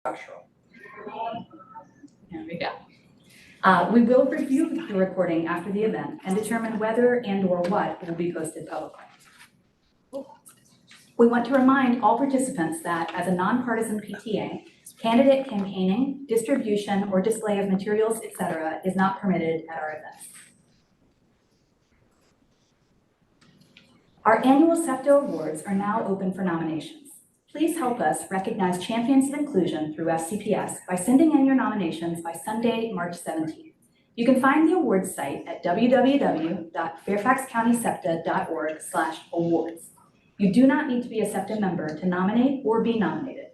structural. There we go. We will review the recording after the event and determine whether and or what will be posted publicly. We want to remind all participants that as a nonpartisan PTA, candidate campaigning, distribution, or display of materials, etc. is not permitted at our events. Our annual SEPTA Awards are now open for nominations. Please help us recognize champions of inclusion through FCPS by sending in your nominations by Sunday, March 17th. You can find the awards site at www.fairfaxcountysepta.org/awards. You do not need to be a SEPTA member to nominate or be nominated.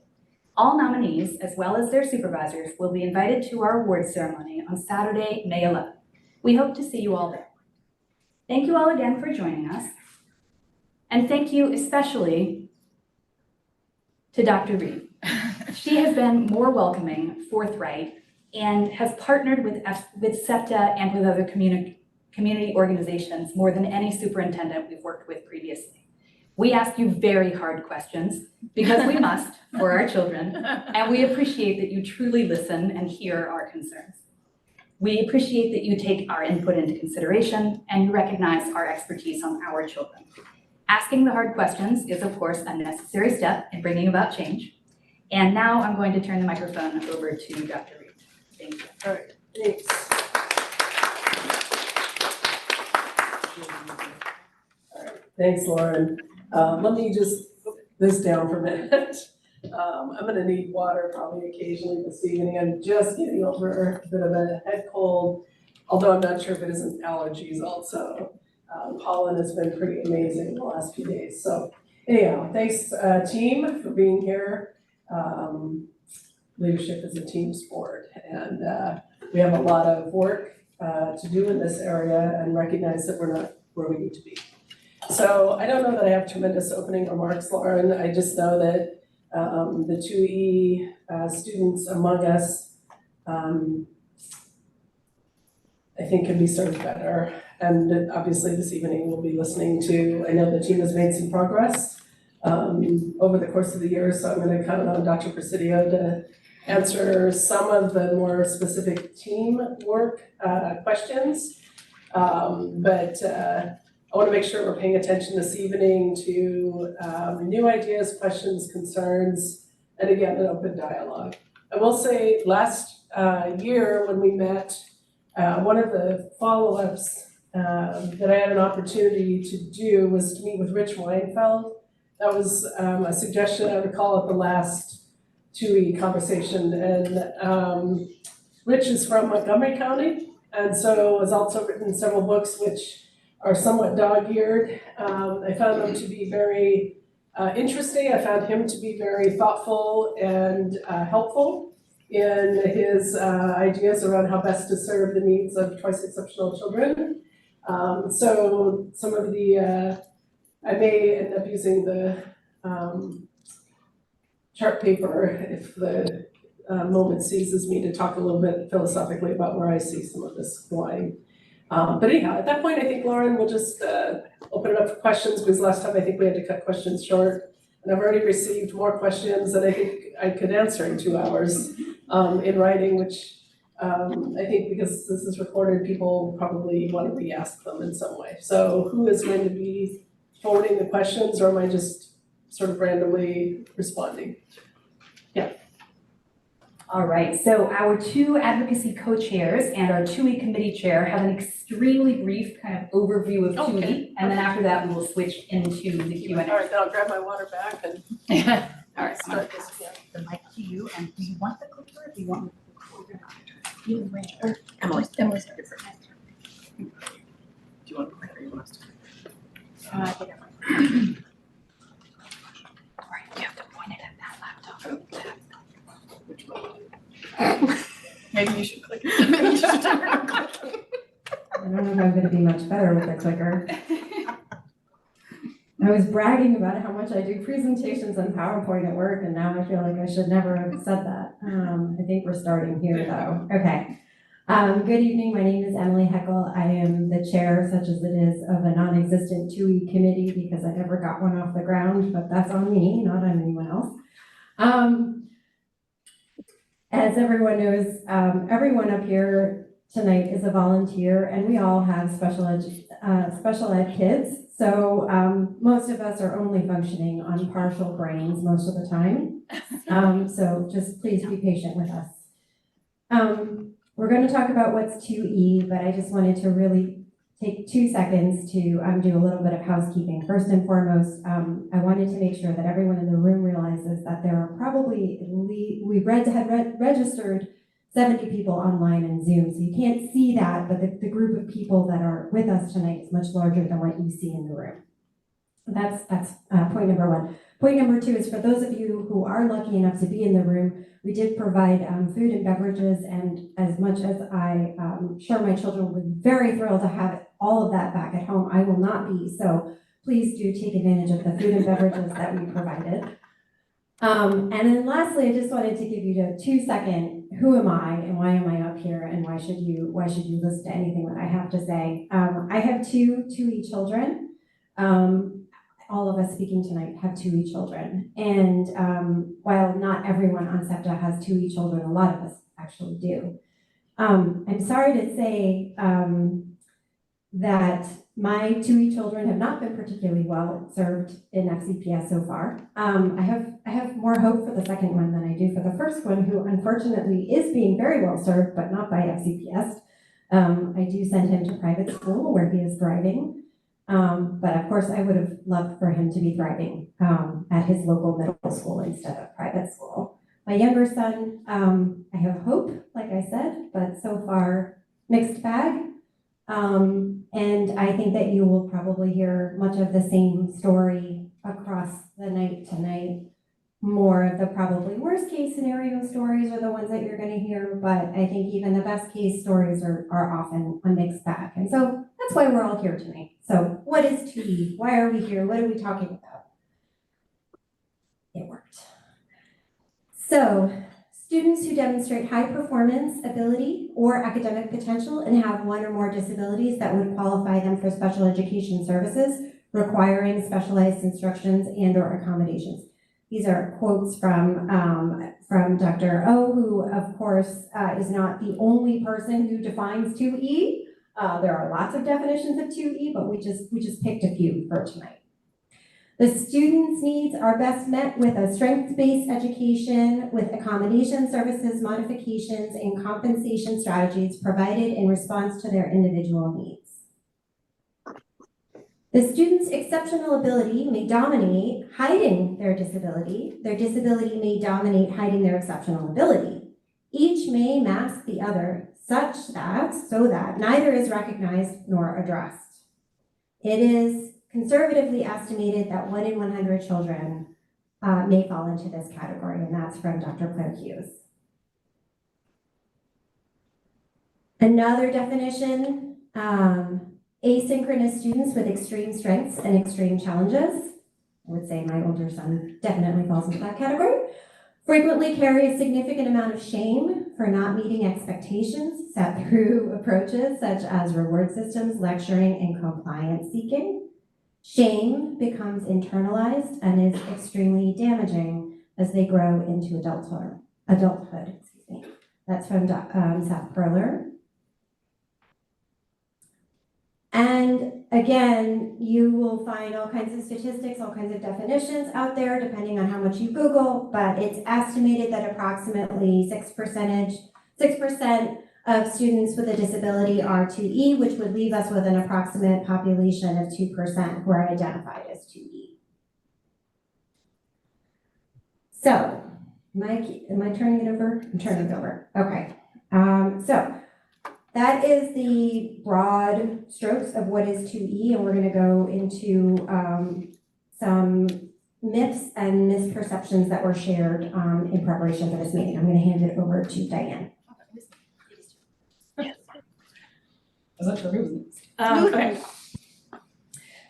All nominees, as well as their supervisors, will be invited to our awards ceremony on Saturday, May 11th. We hope to see you all there. Thank you all again for joining us. And thank you especially to Dr. Reid. She has been more welcoming, forthright, and has partnered with SEPTA and with other community organizations more than any superintendent we've worked with previously. We ask you very hard questions because we must for our children, and we appreciate that you truly listen and hear our concerns. We appreciate that you take our input into consideration and you recognize our expertise on our children. Asking the hard questions is, of course, a necessary step in bringing about change. And now I'm going to turn the microphone over to Dr. Reid. Thank you. All right, thanks. All right, thanks, Lauren. Let me just put this down for a minute. I'm gonna need water probably occasionally this evening. I'm just getting over a bit of a head cold, although I'm not sure if it isn't allergies also. Pollen has been pretty amazing the last few days. So anyhow, thanks team for being here. Leadership is a team sport, and we have a lot of work to do in this area and recognize that we're not where we need to be. So I don't know that I have tremendous opening remarks, Lauren. I just know that the 2E students among us, I think can be served better. And obviously this evening we'll be listening to, I know the team has made some progress over the course of the year, so I'm going to count on Dr. Presidio to answer some of the more specific team work questions. But I want to make sure we're paying attention this evening to new ideas, questions, concerns, and again, an open dialogue. I will say last year when we met, one of the follow-ups that I had an opportunity to do was to meet with Rich Weinfeld. That was a suggestion I recall at the last 2E conversation. And Rich is from Montgomery County, and so has also written several books which are somewhat dog-eared. I found them to be very interesting. I found him to be very thoughtful and helpful in his ideas around how best to serve the needs of twice exceptional children. So some of the, I may end up using the chart paper if the moment seizes me to talk a little bit philosophically about where I see some of this going. But anyhow, at that point, I think, Lauren, we'll just open it up for questions, because last time I think we had to cut questions short. And I've already received more questions than I think I could answer in 2 hours in writing, which I think because this is recorded, people probably want to re-ask them in some way. So who is going to be forwarding the questions, or am I just sort of randomly responding? Yeah. All right, so our 2 advocacy co-chairs and our 2E committee chair have an extremely brief kind of overview of 2E, okay. And then after that we will switch into the Q&A. All right, then I'll grab my water back and all right, start this again. The mic to you, and do you want the clicker or do you want me to record? Either way. Emily's different. Do you want a clicker or you want us to? I think I might. All right, you have to point it at that laptop. Which one? Maybe you should click. Maybe you should turn on clicking. I don't know if I'm gonna be much better with a clicker. I was bragging about how much I do presentations on PowerPoint at work, and now I feel like I should never have said that. I think we're starting here though. Okay. Good evening, my name is Emily Heckel. I am the chair, such as it is, of a non-existent 2E committee because I never got one off the ground, but that's on me, not on anyone else. As everyone knows, everyone up here tonight is a volunteer, and we all have special ed kids. So most of us are only functioning on partial brains most of the time. So just please be patient with us. We're going to talk about what's 2E, but I just wanted to really take 2 seconds to do a little bit of housekeeping. First and foremost, I wanted to make sure that everyone in the room realizes that there are probably, we had registered 70 people online in Zoom, so you can't see that, but the group of people that are with us tonight is much larger than what you see in the room. That's point number one. Point number two is for those of you who are lucky enough to be in the room, we did provide food and beverages, and as much as I'm sure my children would be very thrilled to have all of that back at home, I will not be. So please do take advantage of the food and beverages that we provided. And then lastly, I just wanted to give you a 2-second, who am I and why am I up here and why should you listen to anything that I have to say? I have two 2E children. All of us speaking tonight have 2E children. And while not everyone on SEPTA has 2E children, a lot of us actually do. I'm sorry to say that my 2E children have not been particularly well served in FCPS so far. I have more hope for the second one than I do for the first one, who unfortunately is being very well served, but not by FCPS. I do send him to private school where he is thriving. But of course, I would have loved for him to be thriving at his local middle school instead of private school. My younger son, I have hope, like I said, but so far, mixed bag. And I think that you will probably hear much of the same story across the night tonight. More of the probably worst case scenario stories are the ones that you're going to hear, but I think even the best case stories are often a mixed bag. And so that's why we're all here tonight. So what is 2E? Why are we here? What are we talking about? It worked. So students who demonstrate high performance ability or academic potential and have one or more disabilities that would qualify them for special education services requiring specialized instructions and or accommodations. These are quotes from Dr. O, who of course is not the only person who defines 2E. There are lots of definitions of 2E, but we just picked a few for tonight. The students' needs are best met with a strengths-based education with accommodation services, modifications, and compensation strategies provided in response to their individual needs. The student's exceptional ability may dominate hiding their disability. Their disability may dominate hiding their exceptional ability. Each may mask the other so that neither is recognized nor addressed. It is conservatively estimated that 1 in 100 children may fall into this category, and that's from Dr. Claire Hughes. Another definition, asynchronous students with extreme strengths and extreme challenges. I would say my older son definitely falls into that category. Frequently carry a significant amount of shame for not meeting expectations set through approaches such as reward systems, lecturing, and compliance seeking. Shame becomes internalized and is extremely damaging as they grow into adulthood. That's from Seth Perler. And again, you will find all kinds of statistics, all kinds of definitions out there, depending on how much you Google, but it's estimated that approximately 6% of students with a disability are 2E, which would leave us with an approximate population of 2% who are identified as 2E. So, am I turning it over? I'm turning it over. Okay. So that is the broad strokes of what is 2E, and we're going to go into some myths and misperceptions that were shared in preparation for this meeting. I'm going to hand it over to Diane. I was not sure who was next. Okay.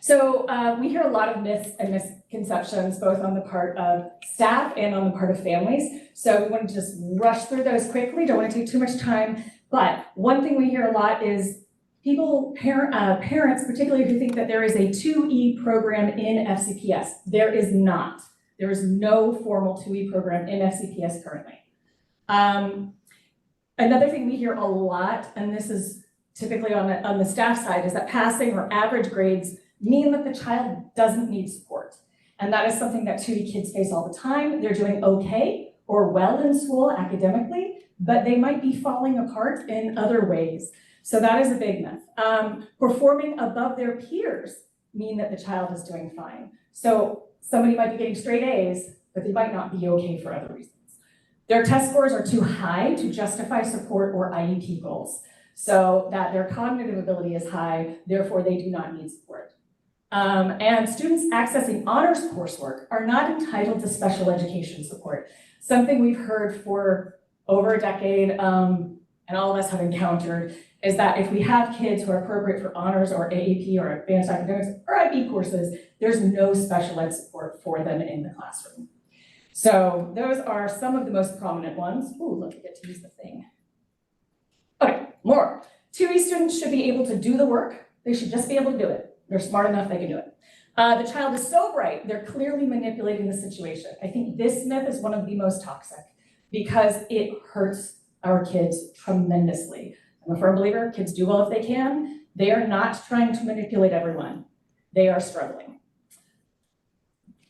So we hear a lot of myths and misconceptions, both on the part of staff and on the part of families. So we want to just rush through those quickly. Don't want to take too much time. But one thing we hear a lot is parents particularly who think that there is a 2E program in FCPS. There is not. There is no formal 2E program in FCPS currently. Another thing we hear a lot, and this is typically on the staff side, is that passing or average grades mean that the child doesn't need support. And that is something that 2E kids face all the time. They're doing okay or well in school academically, but they might be falling apart in other ways. So that is a big myth. Performing above their peers mean that the child is doing fine. So somebody might be getting straight A's, but they might not be okay for other reasons. Their test scores are too high to justify support or IEP goals. So that their cognitive ability is high, therefore they do not need support. And students accessing honors coursework are not entitled to special education support. Something we've heard for over a decade, and all of us have encountered, is that if we have kids who are appropriate for honors or AAP or advanced academics or IB courses, there's no special ed support for them in the classroom. So those are some of the most prominent ones. Ooh, look, I get to use the thing. Okay, more. 2E students should be able to do the work. They should just be able to do it. They're smart enough, they can do it. The child is so bright, they're clearly manipulating the situation. I think this myth is one of the most toxic because it hurts our kids tremendously. I'm a firm believer, kids do well if they can. They are not trying to manipulate everyone. They are struggling.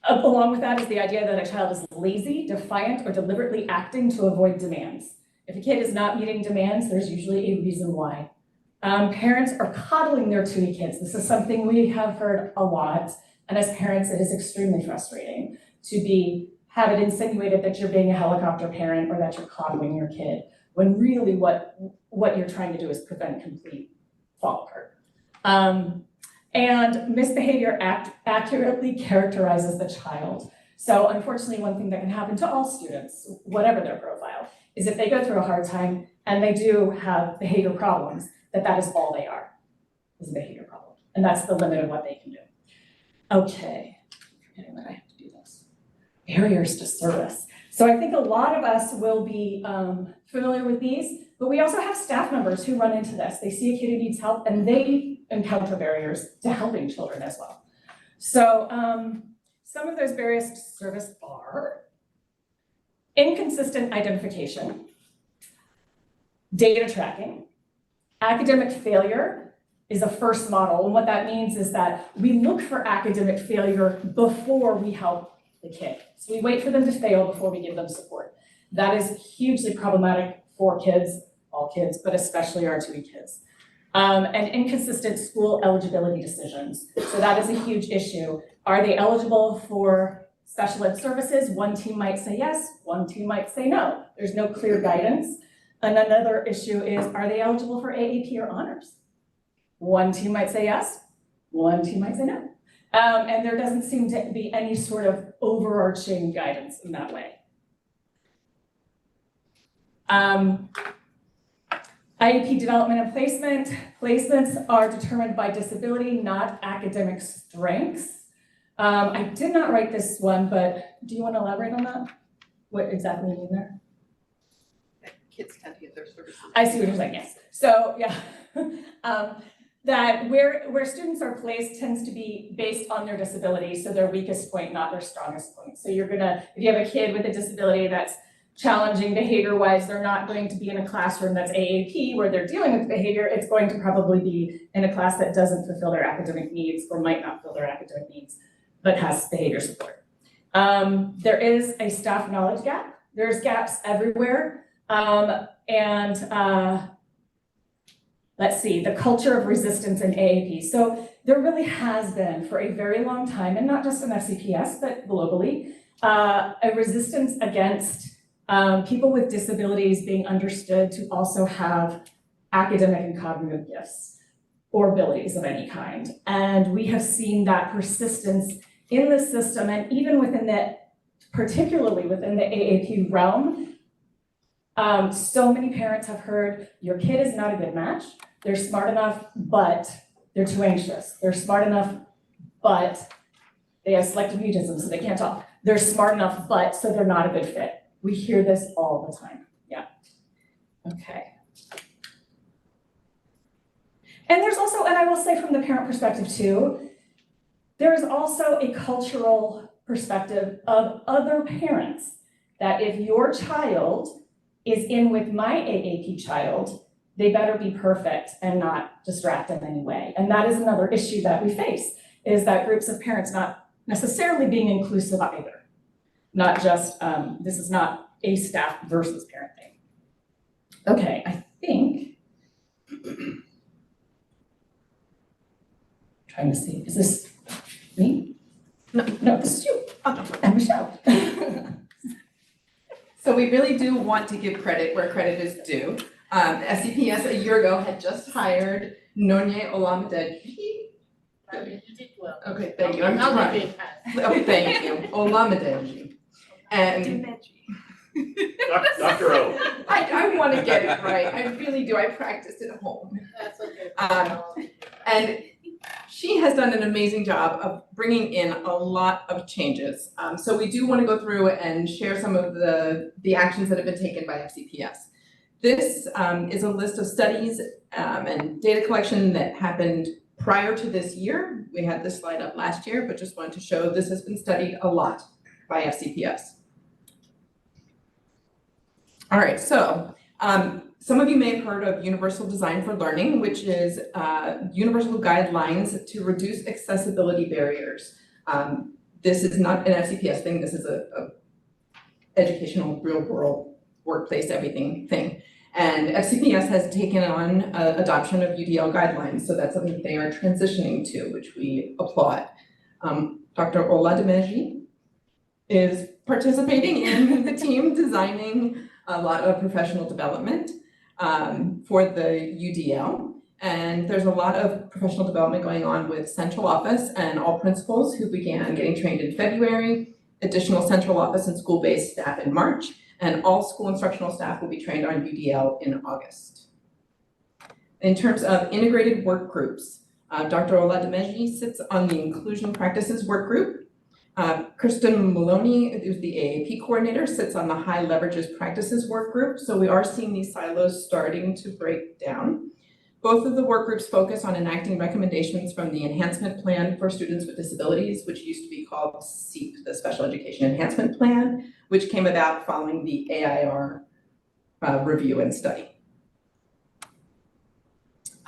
Along with that is the idea that a child is lazy, defiant, or deliberately acting to avoid demands. If a kid is not meeting demands, there's usually a reason why. Parents are coddling their 2E kids. This is something we have heard a lot, and as parents, it is extremely frustrating to have it insinuated that you're being a helicopter parent or that you're coddling your kid, when really what you're trying to do is prevent complete fall apart. And misbehavior accurately characterizes the child. So unfortunately, one thing that can happen to all students, whatever their profile, is if they go through a hard time and they do have behavior problems, that is all they are, is a behavior problem. And that's the limit of what they can do. Okay, I'm forgetting that I have to do this. Barriers to service. So I think a lot of us will be familiar with these, but we also have staff members who run into this. They see a kid who needs help and they encounter barriers to helping children as well. So some of those barriers to service are inconsistent identification, data tracking. Academic failure is a first model, and what that means is that we look for academic failure before we help the kid. So we wait for them to fail before we give them support. That is hugely problematic for kids, all kids, but especially our 2E kids. And inconsistent school eligibility decisions. So that is a huge issue. Are they eligible for special ed services? One team might say yes, one team might say no. There's no clear guidance. And another issue is, are they eligible for AAP or honors? One team might say yes, one team might say no. And there doesn't seem to be any sort of overarching guidance in that way. IEP development and placement. Placements are determined by disability, not academic strengths. I did not write this one, but do you want to elaborate on that? What exactly you mean there? Kids can't get their services. I see what you're saying, yes. So yeah, that where students are placed tends to be based on their disability, so their weakest point, not their strongest point. So you're gonna, if you have a kid with a disability that's challenging behavior-wise, they're not going to be in a classroom that's AAP where they're dealing with behavior. It's going to probably be in a class that doesn't fulfill their academic needs or might not fill their academic needs, but has behavior support. There is a staff knowledge gap. There's gaps everywhere. Let's see, the culture of resistance in AAP. So there really has been for a very long time, and not just in FCPS, but globally, a resistance against people with disabilities being understood to also have academic and cognitive gifts or abilities of any kind. And we have seen that persistence in the system, and even particularly within the AAP realm. So many parents have heard, your kid is not a good match. They're smart enough, but they're too anxious. They're smart enough, but they have selective mutism, so they can't talk. They're smart enough, but so they're not a good fit. We hear this all the time. Yeah. Okay. And there's also, and I will say from the parent perspective too, there is also a cultural perspective of other parents that if your child is in with my AAP child, they better be perfect and not distract in any way. And that is another issue that we face, is that groups of parents not necessarily being inclusive either. Not just, this is not a staff versus parent thing. Okay, I think, trying to see, is this me? No, this is you. And Michelle. So we really do want to give credit where credit is due. SCPS a year ago had just hired Nonye Olamideji. You did well. Okay, thank you, I'm Now they're trying. being passed. Oh, thank you, Olamideji. And Dr. O. I want to get it right, I really do, I practiced at home. That's okay. And she has done an amazing job of bringing in a lot of changes. So we do want to go through and share some of the actions that have been taken by FCPS. This is a list of studies and data collection that happened prior to this year. We had this slide up last year, but just wanted to show this has been studied a lot by FCPS. All right, so some of you may have heard of Universal Design for Learning, which is universal guidelines to reduce accessibility barriers. This is not an FCPS thing, this is a educational, real world, workplace, everything thing. And FCPS has taken on adoption of UDL guidelines, so that's something they are transitioning to, which we applaud. Dr. Oladimeji is participating in the team designing a lot of professional development for the UDL. And there's a lot of professional development going on with central office and all principals who began getting trained in February, additional central office and school-based staff in March, and all school instructional staff will be trained on UDL in August. In terms of integrated work groups, Dr. Oladimeji sits on the inclusion practices work group. Kristen Maloney, who's the AAP coordinator, sits on the high leverages practices work group. So we are seeing these silos starting to break down. Both of the work groups focus on enacting recommendations from the enhancement plan for students with disabilities, which used to be called SEEP, the Special Education Enhancement Plan, which came about following the AIR review and study.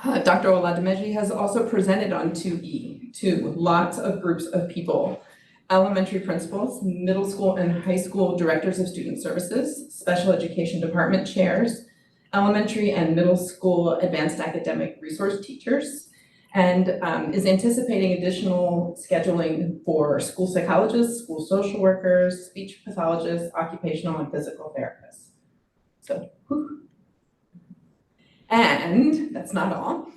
Dr. Oladimeji has also presented on 2E to lots of groups of people: elementary principals, middle school and high school directors of student services, special education department chairs, elementary and middle school advanced academic resource teachers, and is anticipating additional scheduling for school psychologists, school social workers, speech pathologists, occupational and physical therapists. So, whew. And that's not all.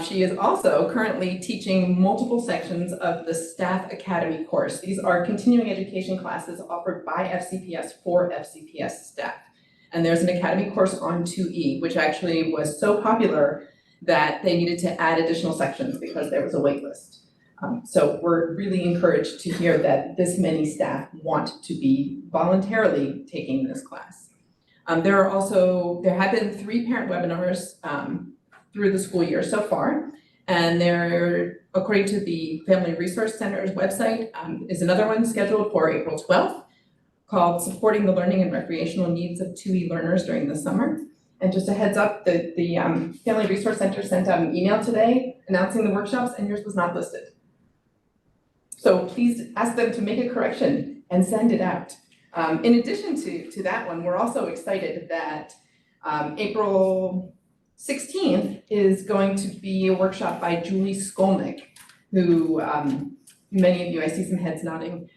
She is also currently teaching multiple sections of the Staff Academy course. These are continuing education classes offered by FCPS for FCPS staff. And there's an academy course on 2E, which actually was so popular that they needed to add additional sections because there was a wait list. So we're really encouraged to hear that this many staff want to be voluntarily taking this class. There have been 3 parent webinars through the school year so far. And there, according to the Family Resource Center's website, is another one scheduled for April 12th called Supporting the Learning and Recreational Needs of 2E Learners During the Summer. And just a heads up, the Family Resource Center sent out an email today announcing the workshops, and yours was not listed. So please ask them to make a correction and send it out. In addition to that one, we're also excited that April 16th is going to be a workshop by Julie Skolnick, who many of you, I see some heads nodding,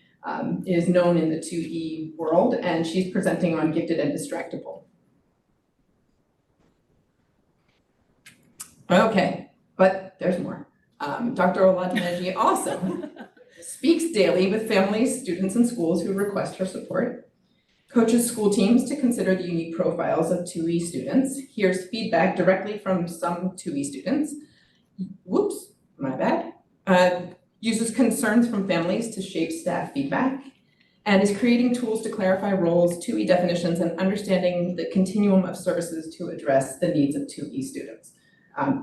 is known in the 2E world, and she's presenting on gifted and distractible. Okay, but there's more. Dr. Oladimeji also speaks daily with families, students, and schools who request her support, coaches school teams to consider the unique profiles of 2E students, hears feedback directly from some 2E students, whoops, my bad, uses concerns from families to shape staff feedback, and is creating tools to clarify roles, 2E definitions, and understanding the continuum of services to address the needs of 2E students.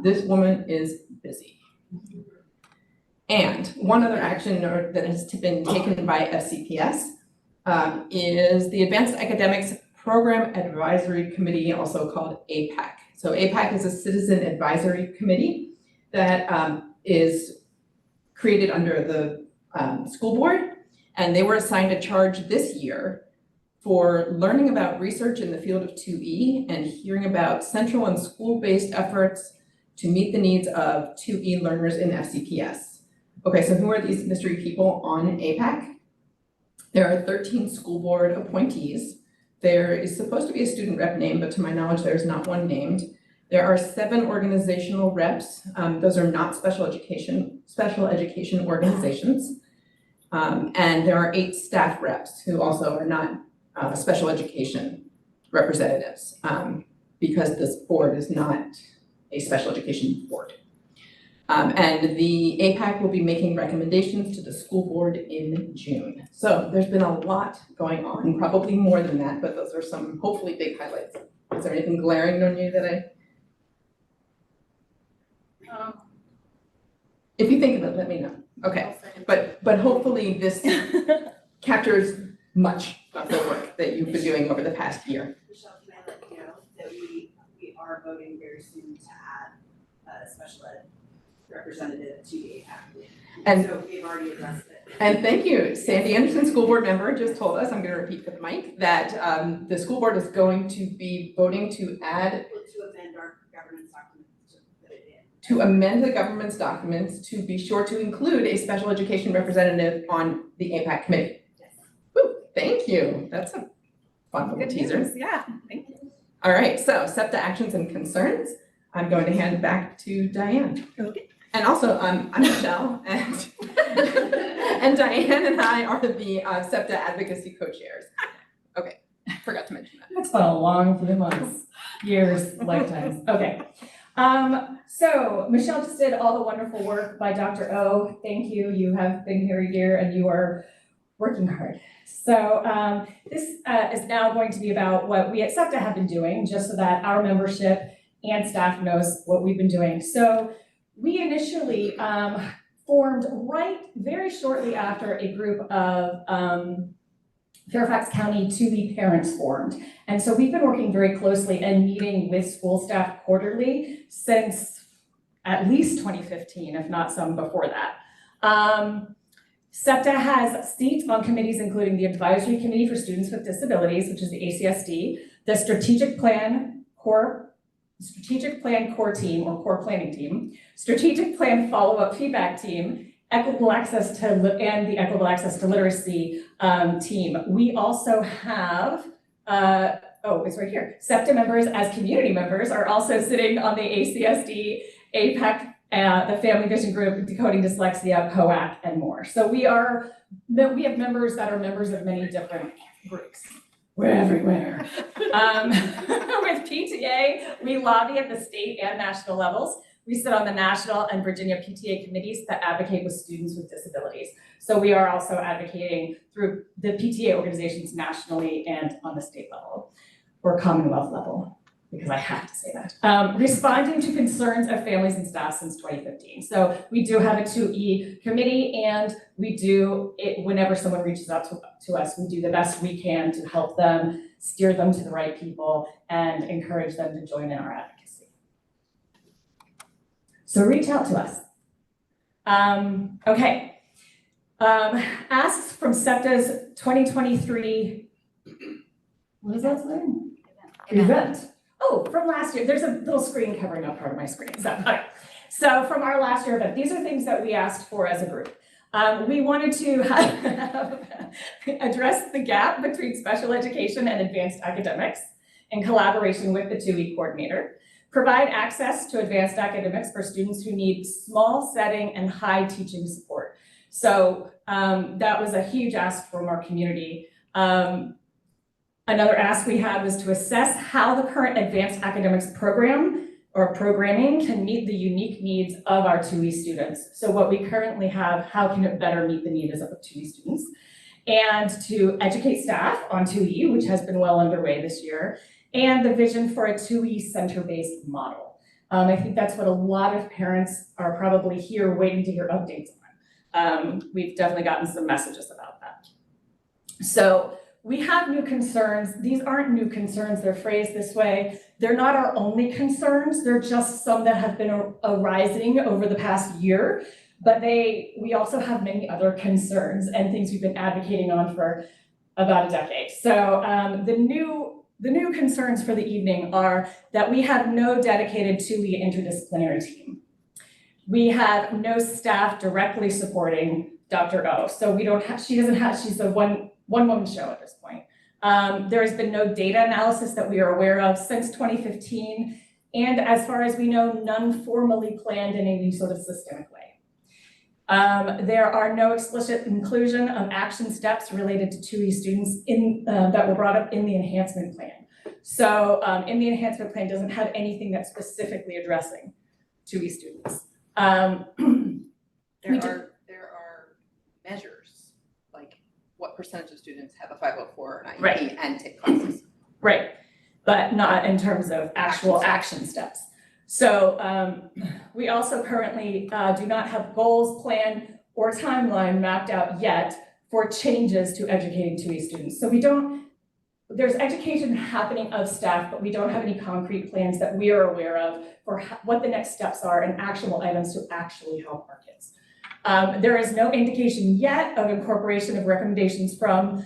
This woman is busy. And one other action that has been taken by FCPS is the Advanced Academics Program Advisory Committee, also called APAC. So APAC is a citizen advisory committee that is created under the school board, and they were assigned a charge this year for learning about research in the field of 2E and hearing about central and school-based efforts to meet the needs of 2E learners in FCPS. Okay, so who are these mystery people on APAC? There are 13 school board appointees. There is supposed to be a student rep name, but to my knowledge, there's not one named. There are 7 organizational reps. Those are not special education organizations. And there are 8 staff reps who also are not special education representatives, because this board is not a special education board. And the APAC will be making recommendations to the school board in June. So there's been a lot going on, probably more than that, but those are some hopefully big highlights. Is there anything glaring on you that if you think of it, let me know. Okay, but hopefully this captures much of the work that you've been doing over the past year. Michelle, can I let you know that we are voting very soon to add a special ed representative to the APAC. And so we've already addressed it. And thank you. Sandy Anderson, school board member, just told us, I'm going to repeat for the mic, that the school board is going to be voting to add, To amend our governance documents to put it in. to amend the government's documents to be sure to include a special education representative on the APAC committee. Yes. Woo, thank you. That's a fun little teaser. Yeah, thank you. All right, so SEPTA actions and concerns. I'm going to hand back to Diane. Okay. And also, I'm Michelle, and and Diane and I are the SEPTA advocacy co-chairs. Okay, forgot to mention that. It's been a long few months, years, lifetimes. Okay. So Michelle just did all the wonderful work by Dr. O. Thank you. You have been here a year and you are working hard. So this is now going to be about what we at SEPTA have been doing, just so that our membership and staff knows what we've been doing. So we initially formed very shortly after a group of Fairfax County 2B parents formed. And so we've been working very closely and meeting with school staff quarterly since at least 2015, if not some before that. SEPTA has seats on committees including the Advisory Committee for Students with Disabilities, which is the ACSD, the Strategic Plan Core Team or Core Planning Team, Strategic Plan Follow-Up Feedback Team, Equitable Access to and the Equitable Access to Literacy team. We also have, it's right here. SEPTA members as community members are also sitting on the ACSD, APAC, the Family Vision Group, Decoding Dyslexia, POAC, and more. So we have members that are members of many different groups. We're everywhere. With PTA, we lobby at the state and national levels. We sit on the national and Virginia PTA committees that advocate with students with disabilities. So we are also advocating through the PTA organizations nationally and on the state level or Commonwealth level, because I have to say that. Responding to concerns of families and staff since 2015. So we do have a 2E committee, and we do it whenever someone reaches out to us, we do the best we can to help them, steer them to the right people, and encourage them to join in our advocacy. So reach out to us. Okay. Asks from SEPTA's 2023, what is that saying? Event. Oh, from last year, there's a little screen covering up part of my screen. So from our last year event, these are things that we asked for as a group. We wanted to address the gap between special education and advanced academics in collaboration with the 2E coordinator, provide access to advanced academics for students who need small setting and high teaching support. So that was a huge ask from our community. Another ask we had was to assess how the current advanced academics program or programming can meet the unique needs of our 2E students. So what we currently have, how can it better meet the needs of 2E students? And to educate staff on 2E, which has been well underway this year, and the vision for a 2E center-based model. I think that's what a lot of parents are probably here waiting to hear updates on. We've definitely gotten some messages about that. So we have new concerns. These aren't new concerns, they're phrased this way. They're not our only concerns, they're just some that have been arising over the past year. But we also have many other concerns and things we've been advocating on for about a decade. So the new concerns for the evening are that we have no dedicated 2E interdisciplinary team. We have no staff directly supporting Dr. O. So she's a one-woman show at this point. There has been no data analysis that we are aware of since 2015. And as far as we know, none formally planned in any sort of systemic way. There are no explicit inclusion of action steps related to 2E students that were brought up in the enhancement plan. So in the enhancement plan doesn't have anything that's specifically addressing 2E students. There are measures, like what percentage of students have a 504 or an IEP Right. and take classes. Right, but not in terms of actual action steps. So we also currently do not have goals, plan, or timeline mapped out yet for changes to educating 2E students. So there's education happening of staff, but we don't have any concrete plans that we are aware of for what the next steps are and actionable items to actually help our kids. There is no indication yet of incorporation of recommendations from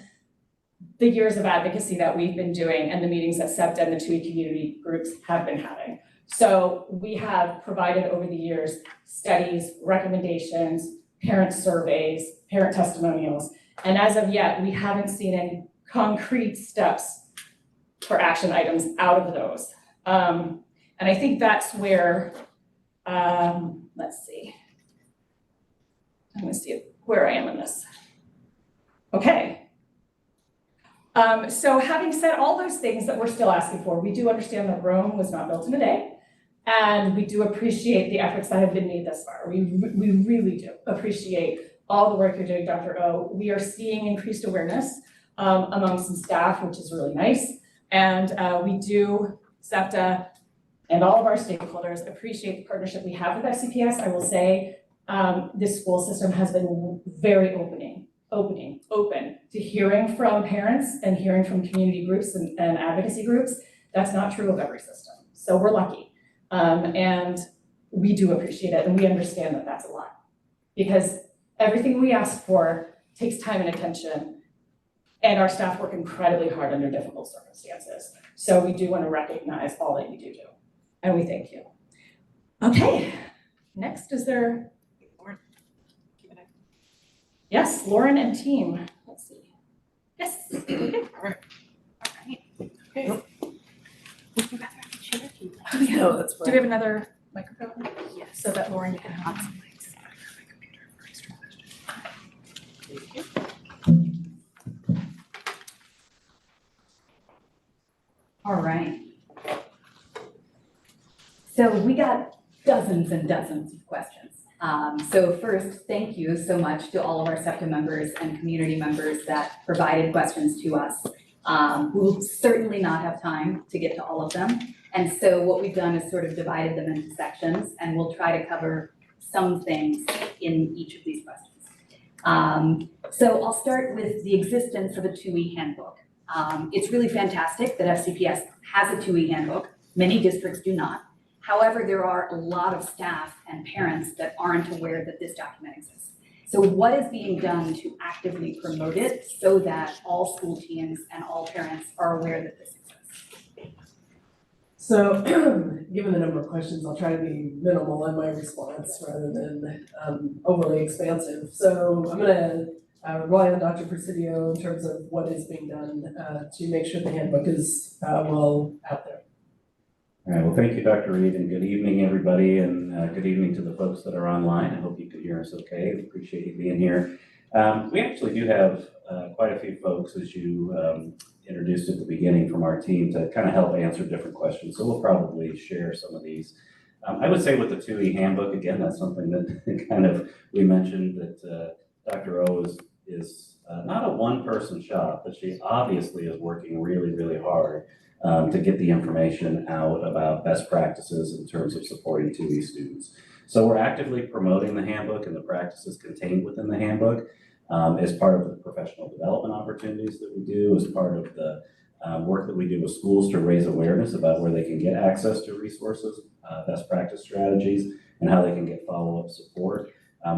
the years of advocacy that we've been doing and the meetings that SEPTA and the 2E community groups have been having. So we have provided over the years studies, recommendations, parent surveys, parent testimonials, and as of yet, we haven't seen any concrete steps for action items out of those. And I think that's where, let's see. I'm gonna see where I am in this. Okay. So having said all those things that we're still asking for, we do understand that Rome was not built in a day. And we do appreciate the efforts that have been made thus far. We really do appreciate all the work you're doing, Dr. O. We are seeing increased awareness among some staff, which is really nice. And we do, SEPTA and all of our stakeholders appreciate the partnership we have with FCPS. I will say this school system has been very open to hearing from parents and hearing from community groups and advocacy groups. That's not true of every system. So we're lucky. And we do appreciate it, and we understand that that's a lot. Because everything we ask for takes time and attention, and our staff work incredibly hard under difficult circumstances. So we do want to recognize all that you do, and we thank you. Okay, next is there, Lauren, yes, Lauren and team, let's see. Yes. All right. Okay. No, that's Do we have another microphone? Yes. So that Lauren can have some. All right. So we got dozens and dozens of questions. So first, thank you so much to all of our SEPTA members and community members that provided questions to us. We'll certainly not have time to get to all of them. And so what we've done is sort of divided them into sections, and we'll try to cover some things in each of these questions. So I'll start with the existence of a 2E handbook. It's really fantastic that FCPS has a 2E handbook. Many districts do not. However, there are a lot of staff and parents that aren't aware that this document exists. So what is being done to actively promote it so that all school teams and all parents are aware that this exists? So, given the number of questions, I'll try to be minimal in my response rather than overly expansive. So I'm gonna rely on Dr. Presidio in terms of what is being done to make sure the handbook is well out there. All right, well, thank you, Dr. Reid, and good evening, everybody, and good evening to the folks that are online. I hope you can hear us okay. We appreciate you being here. We actually do have quite a few folks, as you introduced at the beginning, from our team to kind of help answer different questions. So we'll probably share some of these. I would say with the 2E handbook, again, that's something that kind of we mentioned that Dr. O is not a one-person shop, but she obviously is working really, really hard to get the information out about best practices in terms of supporting 2E students. So we're actively promoting the handbook and the practices contained within the handbook. as part of the professional development opportunities that we do, as part of the work that we do with schools to raise awareness about where they can get access to resources, best practice strategies, and how they can get follow-up support.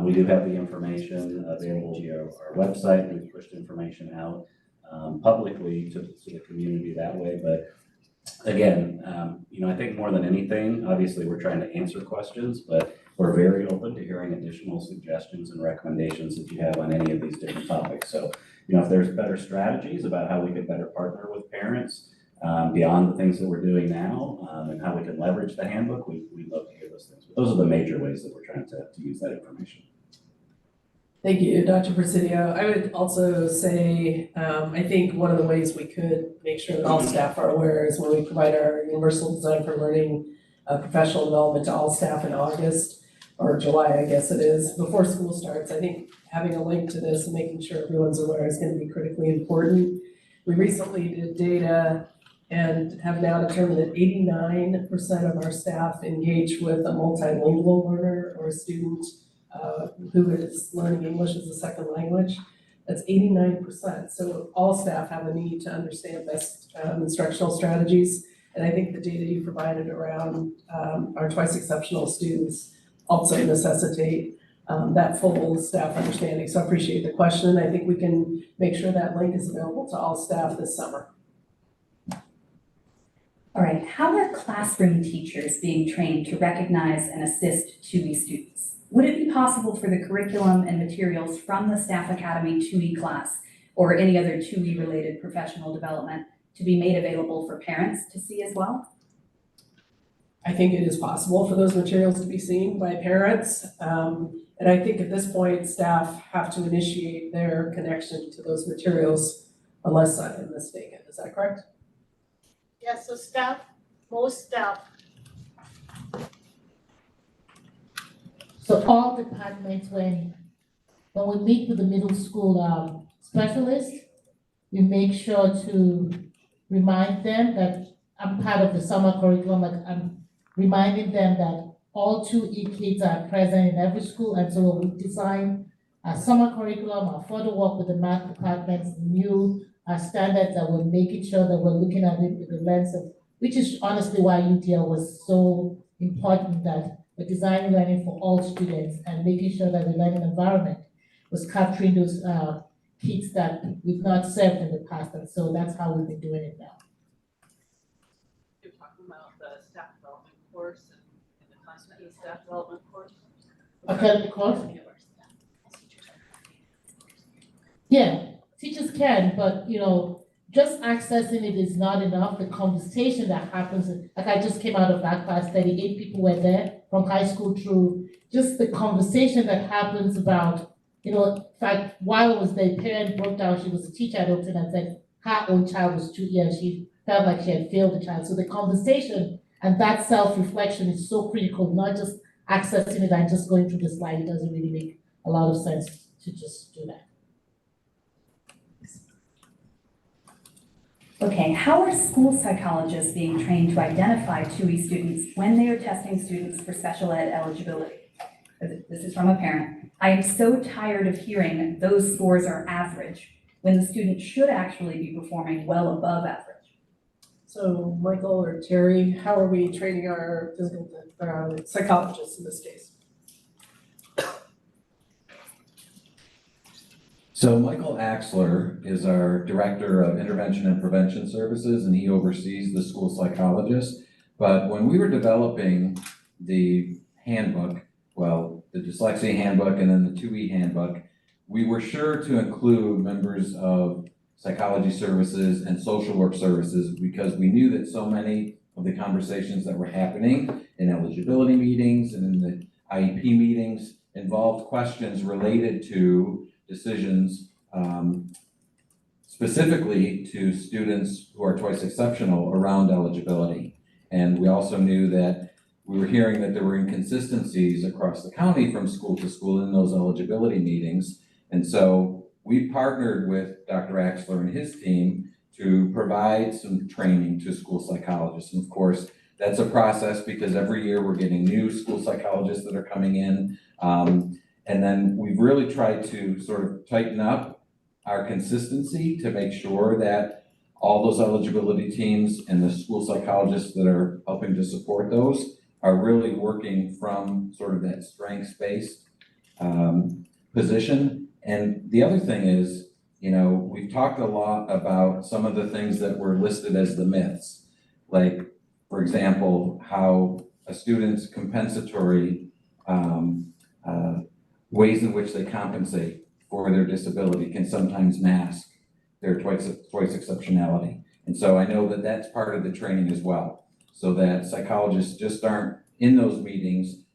We do have the information available via our website. We've pushed information out publicly to the community that way. But again, I think more than anything, obviously we're trying to answer questions, but we're very open to hearing additional suggestions and recommendations that you have on any of these different topics. So, if there's better strategies about how we could better partner with parents beyond the things that we're doing now and how we can leverage the handbook, we'd love to hear those things. But those are the major ways that we're trying to use that information. Thank you, Dr. Presidio. I would also say, I think one of the ways we could make sure that all staff are aware is when we provide our Universal Design for Learning professional development to all staff in August or July, I guess it is, before school starts. I think having a link to this and making sure everyone's aware is going to be critically important. We recently did data and have now determined that 89% of our staff engage with a multilingual learner or a student who is learning English as a second language. That's 89%. So all staff have a need to understand best instructional strategies. And I think the data you provided around our twice exceptional students also necessitate that full staff understanding. So I appreciate the question. I think we can make sure that link is available to all staff this summer. All right, how are classroom teachers being trained to recognize and assist 2E students? Would it be possible for the curriculum and materials from the Staff Academy 2E class or any other 2E related professional development to be made available for parents to see as well? I think it is possible for those materials to be seen by parents. And I think at this point, staff have to initiate their connection to those materials unless I'm mistaken. Is that correct? Yeah, so most staff. So all departments, when we meet with the middle school specialist, we make sure to remind them that I'm part of the summer curriculum, like I'm reminding them that all 2E kids are present in every school, and so we design our summer curriculum, our further work with the math departments, new standards that we're making sure that we're looking at it with the lens of, which is honestly why UDL was so important, that we're designing learning for all students and making sure that the learning environment was capturing those kids that we've not served in the past, and so that's how we've been doing it now. You're talking about the staff development course and the concept of the staff development course? Academic course? Yeah, teachers can, but just accessing it is not enough. The conversation that happens, like I just came out of that class, 38 people were there from high school through, just the conversation that happens about, in fact, while I was there, a parent broke down, she was a teacher at Oakton and said her own child was 2 years, she felt like she had failed the child. So the conversation and that self-reflection is so critical, not just accessing it and just going through the slide. It doesn't really make a lot of sense to just do that. Okay, how are school psychologists being trained to identify 2E students when they are testing students for special ed eligibility? This is from a parent. I am so tired of hearing those scores are average when the student should actually be performing well above average. So Michael or Terry, how are we training our physical psychologists in this case? So Michael Axler is our Director of Intervention and Prevention Services, and he oversees the school psychologist. But when we were developing the handbook, well, the dyslexia handbook and then the 2E handbook, we were sure to include members of psychology services and social work services because we knew that so many of the conversations that were happening in eligibility meetings and in the IEP meetings involved questions related to decisions specifically to students who are twice exceptional around eligibility. And we also knew that we were hearing that there were inconsistencies across the county from school to school in those eligibility meetings. And so we partnered with Dr. Axler and his team to provide some training to school psychologists. And of course, that's a process because every year we're getting new school psychologists that are coming in. And then we've really tried to sort of tighten up our consistency to make sure that all those eligibility teams and the school psychologists that are helping to support those are really working from sort of that strengths-based position. And the other thing is, you know, we've talked a lot about some of the things that were listed as the myths. Like, for example, how a student's compensatory ways in which they compensate for their disability can sometimes mask their twice exceptionality. And so I know that that's part of the training as well, so that psychologists just aren't in those meetings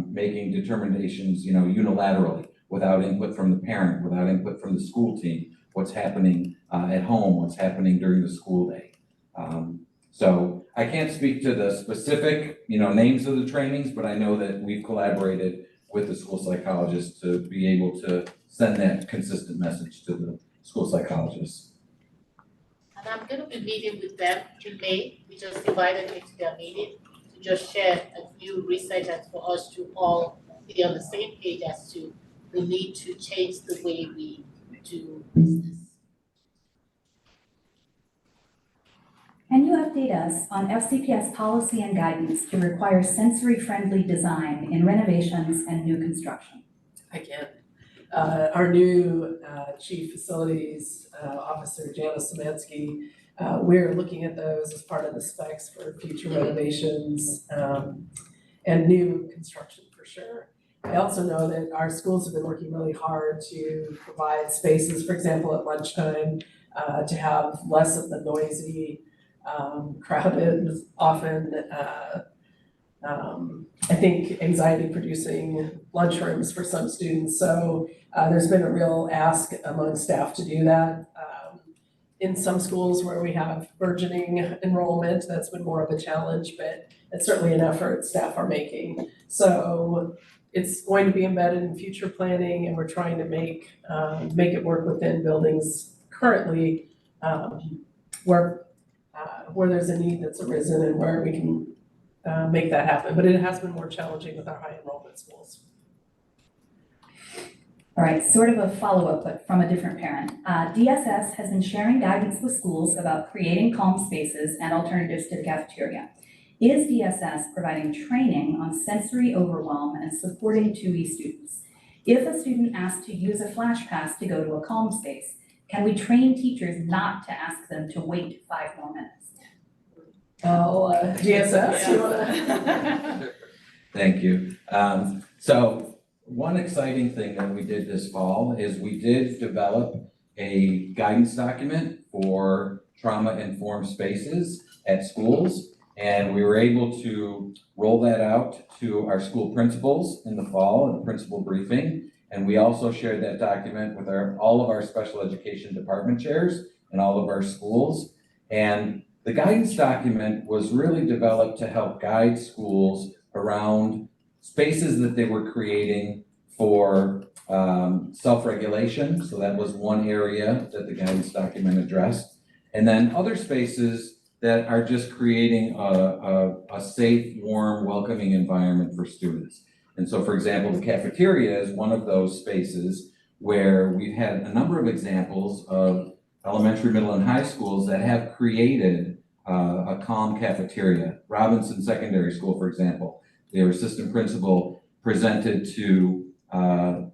making determinations, you know, unilaterally, without input from the parent, without input from the school team, what's happening at home, what's happening during the school day. So I can't speak to the specific, you know, names of the trainings, but I know that we've collaborated with the school psychologists to be able to send that consistent message to the school psychologists. And I'm gonna be meeting with them in May. We just invited me to their meeting to just share a few research and for us to all be on the same page as to the need to change the way we do business. Can you update us on FCPS policy and guidance to require sensory-friendly design in renovations and new construction? I can. Our new Chief Facilities Officer, Janice Szymanski, we're looking at those as part of the specs for future renovations and new construction for sure. I also know that our schools have been working really hard to provide spaces, for example, at lunchtime, to have less of the noisy, crowded, often, I think anxiety-producing lunchrooms for some students. So there's been a real ask among staff to do that. In some schools where we have burgeoning enrollment, that's been more of a challenge, but it's certainly an effort staff are making. So it's going to be embedded in future planning, and we're trying to make it work within buildings currently where there's a need that's arisen and where we can make that happen. But it has been more challenging with our high enrollment schools. All right, sort of a follow-up, but from a different parent. DSS has been sharing guidance with schools about creating calm spaces and alternatives to the cafeteria. Is DSS providing training on sensory overwhelm and supporting 2E students? If a student asks to use a flash pass to go to a calm space, can we train teachers not to ask them to wait 5 more minutes? DSS, you wanna? Thank you. So one exciting thing that we did this fall is we did develop a guidance document for trauma-informed spaces at schools. And we were able to roll that out to our school principals in the fall in the principal briefing. And we also shared that document with all of our special education department chairs in all of our schools. And the guidance document was really developed to help guide schools around spaces that they were creating for self-regulation. So that was one area that the guidance document addressed. And then other spaces that are just creating a safe, warm, welcoming environment for students. And so, for example, the cafeteria is one of those spaces where we've had a number of examples of elementary, middle, and high schools that have created a calm cafeteria. Robinson Secondary School, for example, their assistant principal presented to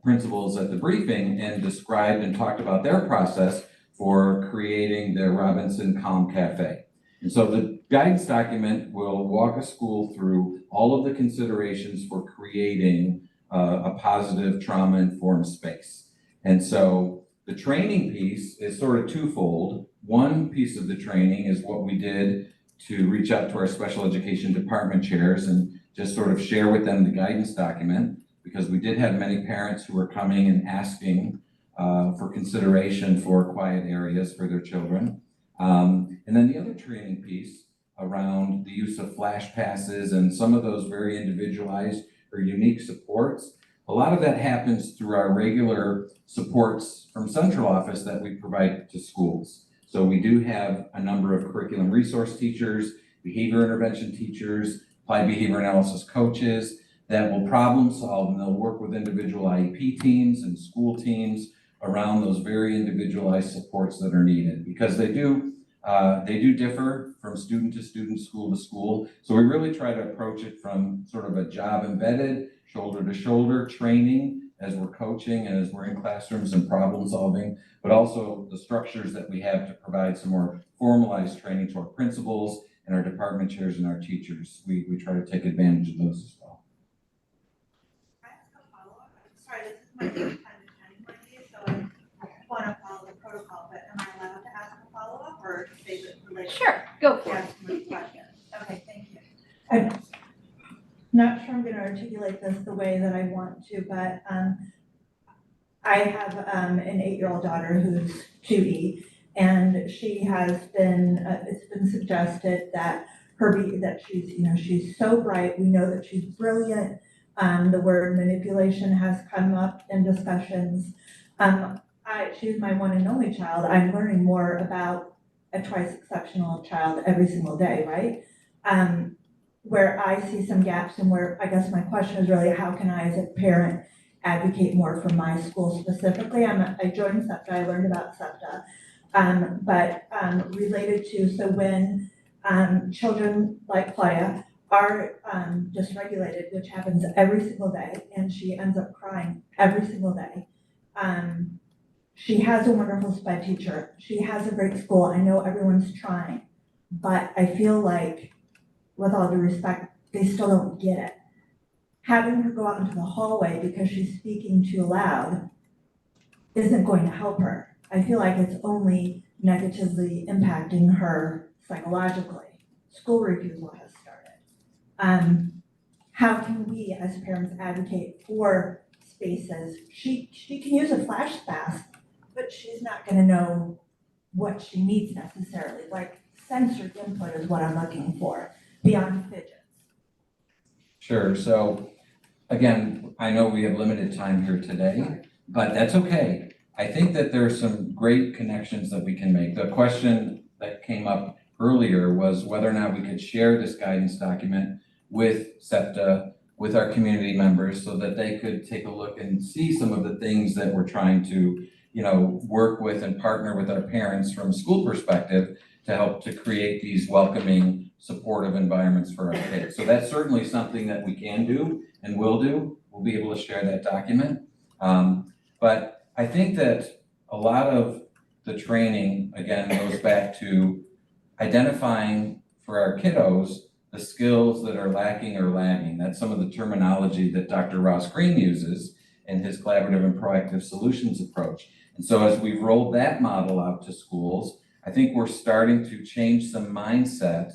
principals at the briefing and described and talked about their process for creating their Robinson Calm Cafe. And so the guidance document will walk a school through all of the considerations for creating a positive trauma-informed space. And so the training piece is sort of twofold. One piece of the training is what we did to reach out to our special education department chairs and just sort of share with them the guidance document, because we did have many parents who were coming and asking for consideration for quiet areas for their children. And then the other training piece around the use of flash passes and some of those very individualized or unique supports. A lot of that happens through our regular supports from central office that we provide to schools. So we do have a number of curriculum resource teachers, behavior intervention teachers, applied behavior analysis coaches that will problem solve, and they'll work with individual IEP teams and school teams around those very individualized supports that are needed, because they do differ from student to student, school to school. So we really try to approach it from sort of a job embedded, shoulder to shoulder training as we're coaching and as we're in classrooms and problem solving, but also the structures that we have to provide some more formalized training to our principals and our department chairs and our teachers. We try to take advantage of those as well. Can I ask a follow-up? I'm sorry, this is my first time attending one of these, so I want to follow the protocol, but am I allowed to ask a follow-up or save it for later? Sure, go for it. Yes, my question. Okay, thank you. I'm not sure I'm going to articulate this the way that I want to, but I have an 8-year-old daughter who's 2E, and she has been, it's been suggested that that she's so bright. We know that she's brilliant. The word manipulation has come up in discussions. She's my one and only child. I'm learning more about a twice exceptional child every single day, right? Where I see some gaps and where I guess my question is really, how can I as a parent advocate more for my school specifically? I joined SEPTA, I learned about SEPTA, but related to, so when children like Claudia are dysregulated, which happens every single day, and she ends up crying every single day. She has a wonderful SPED teacher. She has a great school. I know everyone's trying, but I feel like, with all due respect, they still don't get it. Having her go out into the hallway because she's speaking too loud isn't going to help her. I feel like it's only negatively impacting her psychologically. School refusal has started. How can we as parents advocate for spaces? She can use a flash fast, but she's not going to know what she needs necessarily. Like sensory input is what I'm looking for, beyond fidgets. Sure. So again, I know we have limited time here today, but that's okay. I think that there are some great connections that we can make. The question that came up earlier was whether or not we could share this guidance document with SEPTA, with our community members, so that they could take a look and see some of the things that we're trying to, work with and partner with our parents from a school perspective to help to create these welcoming, supportive environments for our kids. So that's certainly something that we can do and will do. We'll be able to share that document. But I think that a lot of the training, again, goes back to identifying for our kiddos the skills that are lacking or lagging. That's some of the terminology that Dr. Ross Green uses in his collaborative and proactive solutions approach. And so as we've rolled that model out to schools, I think we're starting to change some mindset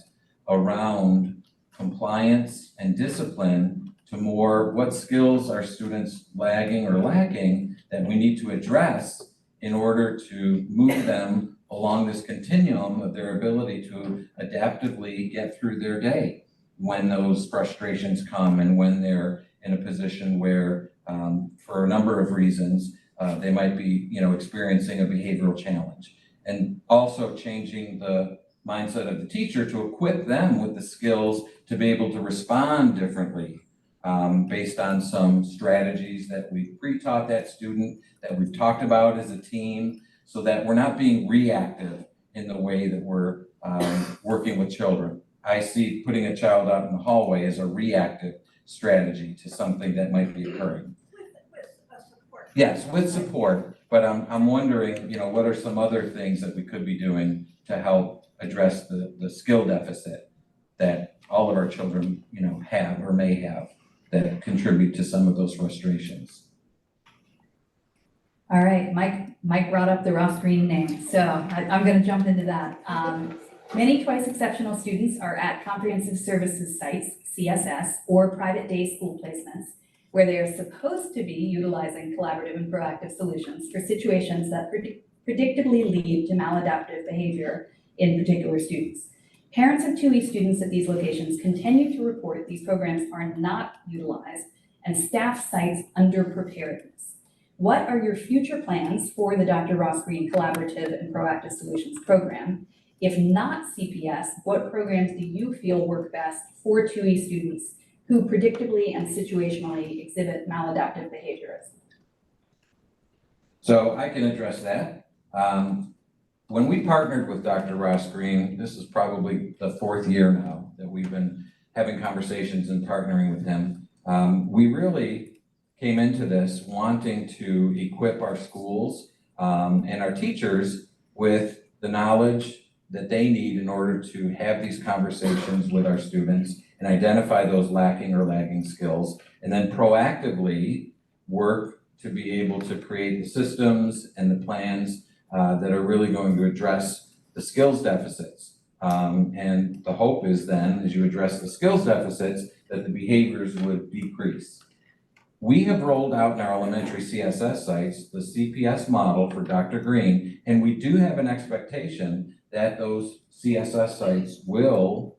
around compliance and discipline to more what skills are students lagging or lacking that we need to address in order to move them along this continuum of their ability to adaptively get through their day when those frustrations come and when they're in a position where, for a number of reasons, they might be, experiencing a behavioral challenge. And also changing the mindset of the teacher to equip them with the skills to be able to respond differently based on some strategies that we've pre-taught that student, that we've talked about as a team, so that we're not being reactive in the way that we're working with children. I see putting a child out in the hallway as a reactive strategy to something that might be occurring. With support. Yes, with support, but I'm wondering, what are some other things that we could be doing to help address the skill deficit that all of our children, have or may have that contribute to some of those frustrations. All right, Mike brought up the Ross Green name, so I'm going to jump into that. Many twice exceptional students are at comprehensive services sites, CSS, or private day school placements, where they are supposed to be utilizing collaborative and proactive solutions for situations that predictably lead to maladaptive behavior in particular students. Parents of 2E students at these locations continue to report these programs are not utilized and staff cites underpreparedness. What are your future plans for the Dr. Ross Green Collaborative and Proactive Solutions program? If not CPS, what programs do you feel work best for 2E students who predictably and situationally exhibit maladaptive behaviors? So I can address that. When we partnered with Dr. Ross Green, this is probably the 4th year now that we've been having conversations and partnering with him. We really came into this wanting to equip our schools and our teachers with the knowledge that they need in order to have these conversations with our students and identify those lacking or lagging skills, and then proactively work to be able to create the systems and the plans that are really going to address the skills deficits. And the hope is then, as you address the skills deficits, that the behaviors would decrease. We have rolled out in our elementary CSS sites the CPS model for Dr. Green, and we do have an expectation that those CSS sites will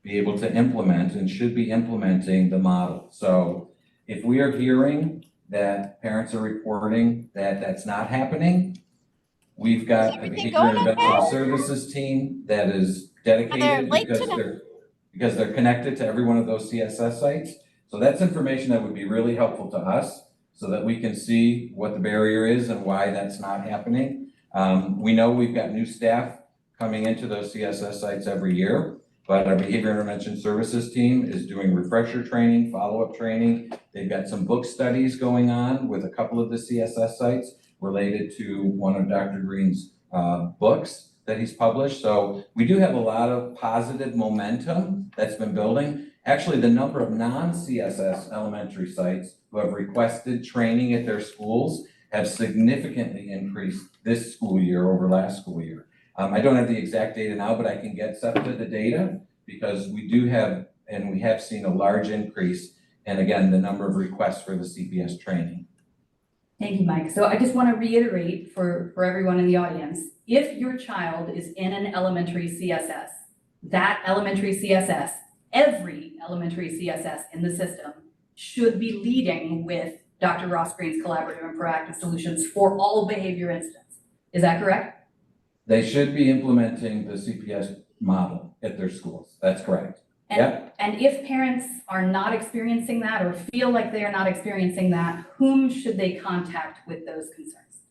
be able to implement and should be implementing the model. So if we are hearing that parents are reporting that that's not happening, we've got a behavior intervention services team that is dedicated because they're connected to every one of those CSS sites. So that's information that would be really helpful to us so that we can see what the barrier is and why that's not happening. We know we've got new staff coming into those CSS sites every year, but our behavior intervention services team is doing refresher training, follow-up training. They've got some book studies going on with a couple of the CSS sites related to one of Dr. Green's books that he's published. So we do have a lot of positive momentum that's been building. Actually, the number of non-CSS elementary sites who have requested training at their schools have significantly increased this school year over last school year. I don't have the exact data now, but I can get SEPTA the data because we do have, and we have seen a large increase, and again, the number of requests for the CPS training. Thank you, Mike. So I just want to reiterate for everyone in the audience, if your child is in an elementary CSS, that elementary CSS, every elementary CSS in the system should be leading with Dr. Ross Green's collaborative and proactive solutions for all behavior incidents. Is that correct? They should be implementing the CPS model at their schools. That's correct. And if parents are not experiencing that or feel like they are not experiencing that, whom should they contact with those concerns?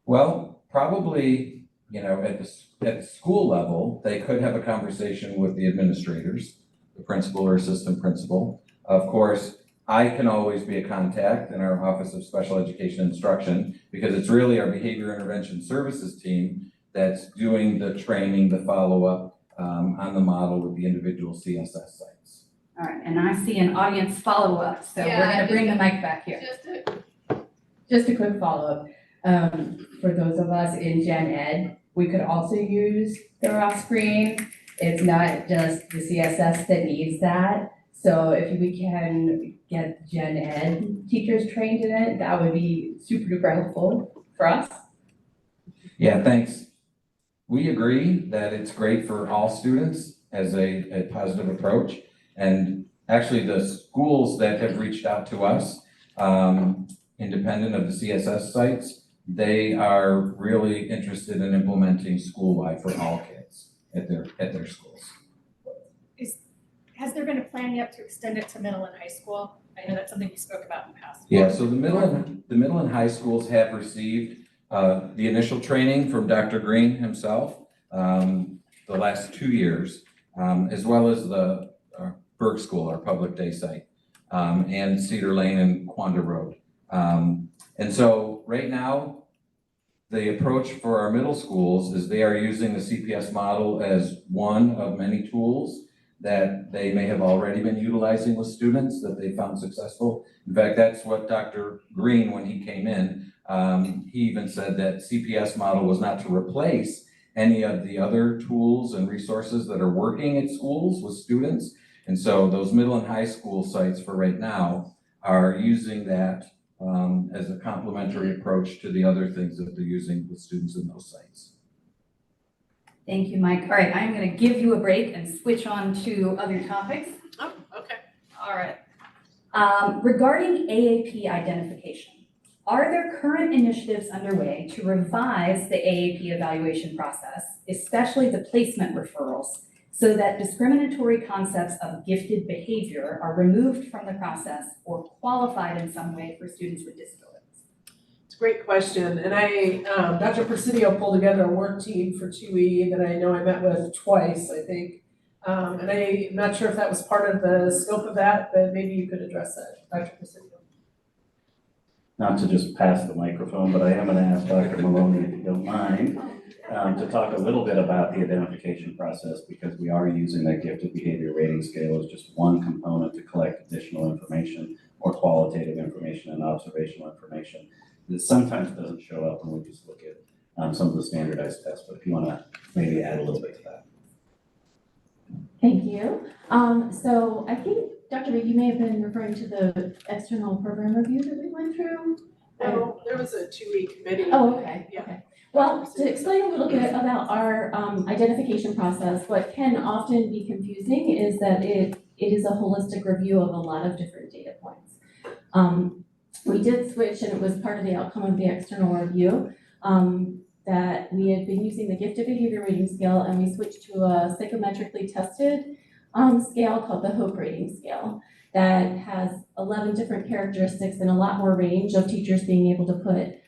Well, probably, at the school level, they could have a conversation with the administrators, the principal or assistant principal. Of course, I can always be a contact in our Office of Special Education Instruction because it's really our behavior intervention services team that's doing the training, the follow-up on the model with the individual CSS sites. All right, and I see an audience follow-up, so we're going to bring the mic back here. Just a quick follow-up. For those of us in Gen Ed, we could also use the Ross Green. It's not just the CSS that needs that. So if we can get Gen Ed teachers trained in it, that would be super duper helpful for us. Yeah, thanks. We agree that it's great for all students as a positive approach. And actually the schools that have reached out to us, independent of the CSS sites, they are really interested in implementing school-wide for all kids at their schools. Has there been a plan yet to extend it to middle and high school? I know that's something we spoke about in the past. Yeah, so the middle and high schools have received the initial training from Dr. Green himself the last 2 years, as well as the Berg School, our public day site, and Cedar Lane and Quanda Road. And so right now, the approach for our middle schools is they are using the CPS model as one of many tools that they may have already been utilizing with students that they found successful. In fact, that's what Dr. Green, when he came in, he even said that CPS model was not to replace any of the other tools and resources that are working at schools with students. And so those middle and high school sites for right now are using that as a complementary approach to the other things that they're using with students in those sites. Thank you, Mike. All right, I'm going to give you a break and switch on to other topics. Oh, okay. All right. Regarding AAP identification, are there current initiatives underway to revise the AAP evaluation process, especially the placement referrals, so that discriminatory concepts of gifted behavior are removed from the process or qualified in some way for students with disabilities? It's a great question, and Dr. Presidio pulled together a work team for 2E that I know I met with twice, I think. And I'm not sure if that was part of the scope of that, but maybe you could address that, Dr. Presidio. Not to just pass the microphone, but I am gonna ask Dr. Maloney, if you don't mind, to talk a little bit about the identification process, because we are using that gifted behavior rating scale as just one component to collect additional information or qualitative information and observational information that sometimes doesn't show up when we just look at some of the standardized tests. But if you wanna maybe add a little bit to that. Thank you. So I think, Dr. Reid, you may have been referring to the external program review that we went through. No, there was a 2E committee. Oh, okay, Yeah. okay. Well, to explain a little bit about our identification process, what can often be confusing is that it is a holistic review of a lot of different data points. We did switch, and it was part of the outcome of the external review, that we had been using the gifted behavior rating scale, and we switched to a psychometrically tested scale called the HOPE rating scale that has 11 different characteristics and a lot more range of teachers being able to put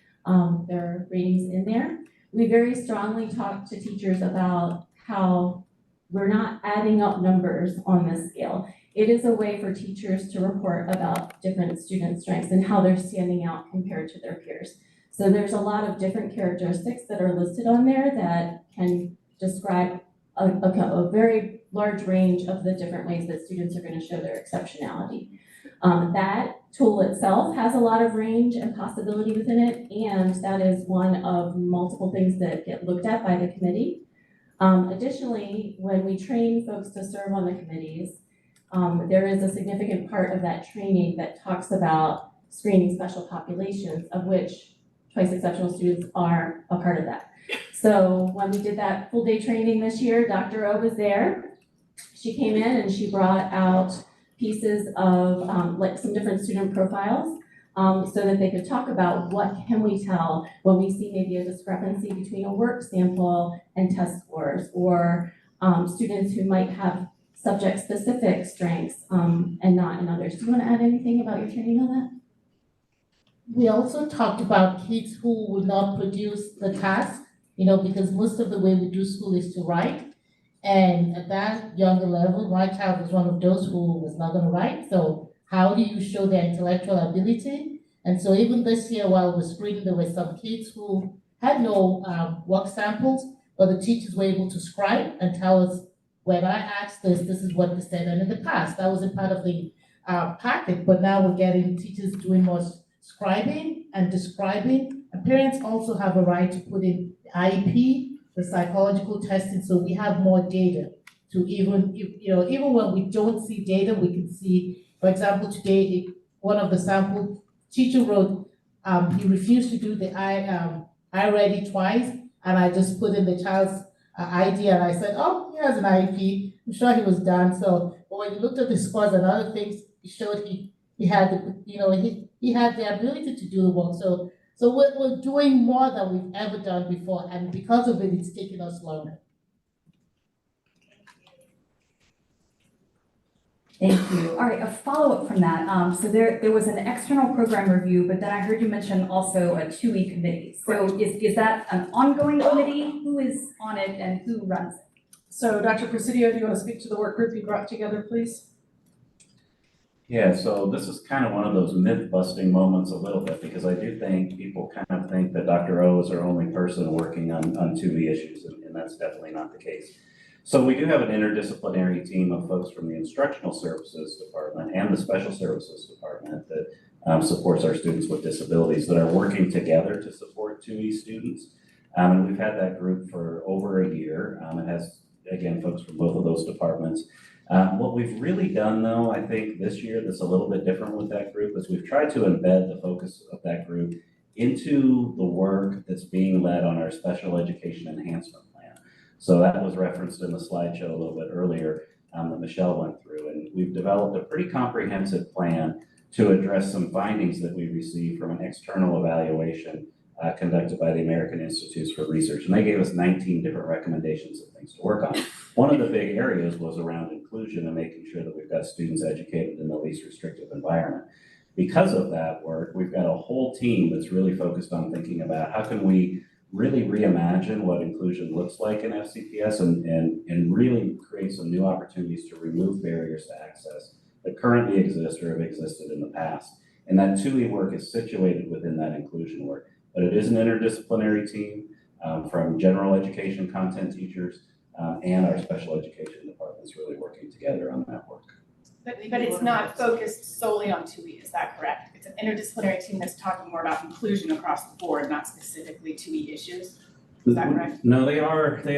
their ratings in there. We very strongly talk to teachers about how we're not adding up numbers on this scale. It is a way for teachers to report about different student strengths and how they're standing out compared to their peers. So there's a lot of different characteristics that are listed on there that can describe a very large range of the different ways that students are going to show their exceptionality. That tool itself has a lot of range and possibility within it, and that is one of multiple things that get looked at by the committee. Additionally, when we train folks to serve on the committees, there is a significant part of that training that talks about screening special populations, of which twice exceptional students are a part of that. So when we did that full day training this year, Dr. O was there. She came in and she brought out pieces of like some different student profiles so that they could talk about what can we tell when we see maybe a discrepancy between a work sample and test scores, or students who might have subject-specific strengths and not in others. Do you want to add anything about your training on that? We also talked about kids who would not produce the task, because most of the way we do school is to write. And at that younger level, my child was one of those who was not going to write. So how do you show their intellectual ability? And so even this year, while we're screening, there were some kids who had no work samples, but the teachers were able to scribe and tell us, when I asked this is what they said. And in the past, that wasn't part of the packet, but now we're getting teachers doing more scribing and describing. And parents also have a right to put in IEP, the psychological testing, so we have more data to even when we don't see data, we can see, for example, today, one of the sample teacher wrote, he refused to do the I read it twice, and I just put in the child's ID, and I said, oh, he has an IEP, I'm sure he was done. So, but when you looked at the scores and other things, it showed he had he had the ability to do the work. So we're doing more than we've ever done before, and because of it, it's taking us longer. Thank you. All right, a follow-up from that. So there was an external program review, but then I heard you mention also a 2E committee. So is that an ongoing committee? Who is on it and who runs it? So Dr. Presidio, do you want to speak to the work group you brought together, please? Yeah, so this is kind of one of those myth-busting moments a little bit, because I do think people kind of think that Dr. O is our only person working on 2E issues, and that's definitely not the case. So we do have an interdisciplinary team of folks from the Instructional Services Department and the Special Services Department that supports our students with disabilities that are working together to support 2E students. And we've had that group for over a year. It has, again, folks from both of those departments. What we've really done, though, I think this year that's a little bit different with that group is we've tried to embed the focus of that group into the work that's being led on our special education enhancement plan. So that was referenced in the slideshow a little bit earlier that Michelle went through, and we've developed a pretty comprehensive plan to address some findings that we received from an external evaluation conducted by the American Institutes for Research. And they gave us 19 different recommendations of things to work on. One of the big areas was around inclusion and making sure that we've got students educated in the least restrictive environment. Because of that work, we've got a whole team that's really focused on thinking about how can we really reimagine what inclusion looks like in FCPS and really create some new opportunities to remove barriers to access that currently exist or have existed in the past. And that 2E work is situated within that inclusion work. But it is an interdisciplinary team from general education content teachers and our special education departments really working together on that work. But it's not focused solely on 2E, is that correct? It's an interdisciplinary team that's talking more about inclusion across the board, not specifically 2E issues. Is that correct? No, they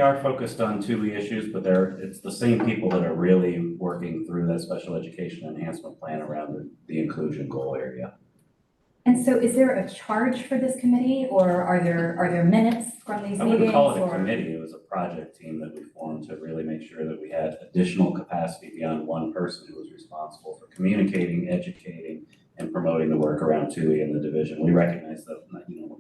are focused on 2E issues, but it's the same people that are really working through that special education enhancement plan around the inclusion goal area. And so is there a charge for this committee, or are there minutes from these I meetings? wouldn't call it a committee, it was a project team that we formed to really make sure that we had additional capacity beyond one person who was responsible for communicating, educating, and promoting the work around 2E in the division. We recognize that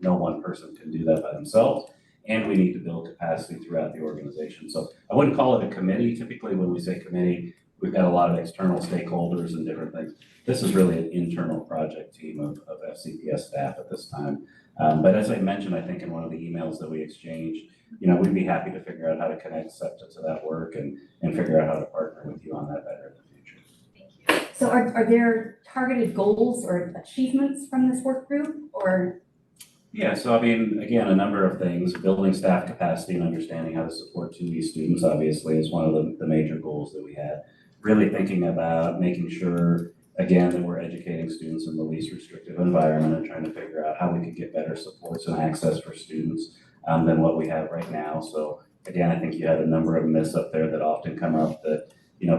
no one person can do that by themselves, and we need to build capacity throughout the organization. So I wouldn't call it a committee. Typically when we say committee, we've got a lot of external stakeholders and different things. This is really an internal project team of FCPS staff at this time. But as I mentioned, I think in one of the emails that we exchanged, we'd be happy to figure out how to connect SEPTA to that work and figure out how to partner with you on that better in the future. Thank you. So are there targeted goals or achievements from this work group, or? Yeah, so I mean, again, a number of things. Building staff capacity and understanding how to support 2E students obviously is one of the major goals that we had. Really thinking about making sure, again, that we're educating students in the least restrictive environment and trying to figure out how we could get better supports and access for students than what we have right now. So again, I think you had a number of myths up there that often come up that,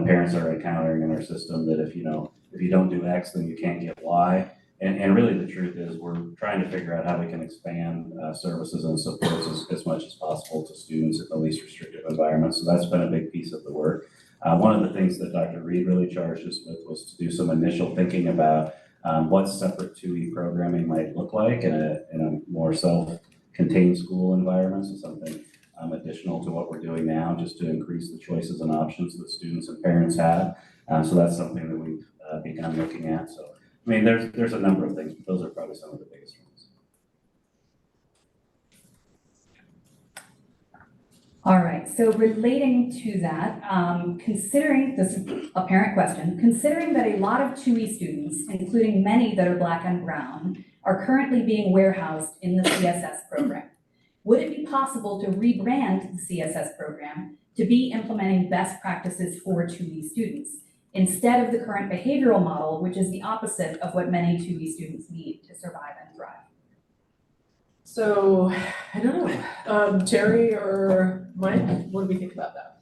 parents are encountering in our system that if you don't do X, then you can't get Y. And really the truth is we're trying to figure out how we can expand services and supports as much as possible to students in the least restrictive environment. So that's been a big piece of the work. One of the things that Dr. Reid really charged us with was to do some initial thinking about what separate 2E programming might look like in a more self-contained school environment, so something additional to what we're doing now, just to increase the choices and options that students and parents have. So that's something that we've begun looking at. So, I mean, there's a number of things, but those are probably some of the biggest ones. All right, so relating to that, considering, this is a parent question, considering that a lot of 2E students, including many that are Black and brown, are currently being warehoused in the CSS program, would it be possible to rebrand the CSS program to be implementing best practices for 2E students, instead of the current behavioral model, which is the opposite of what many 2E students need to survive and thrive? So, I don't know, Terry or Mike, what do we think about that?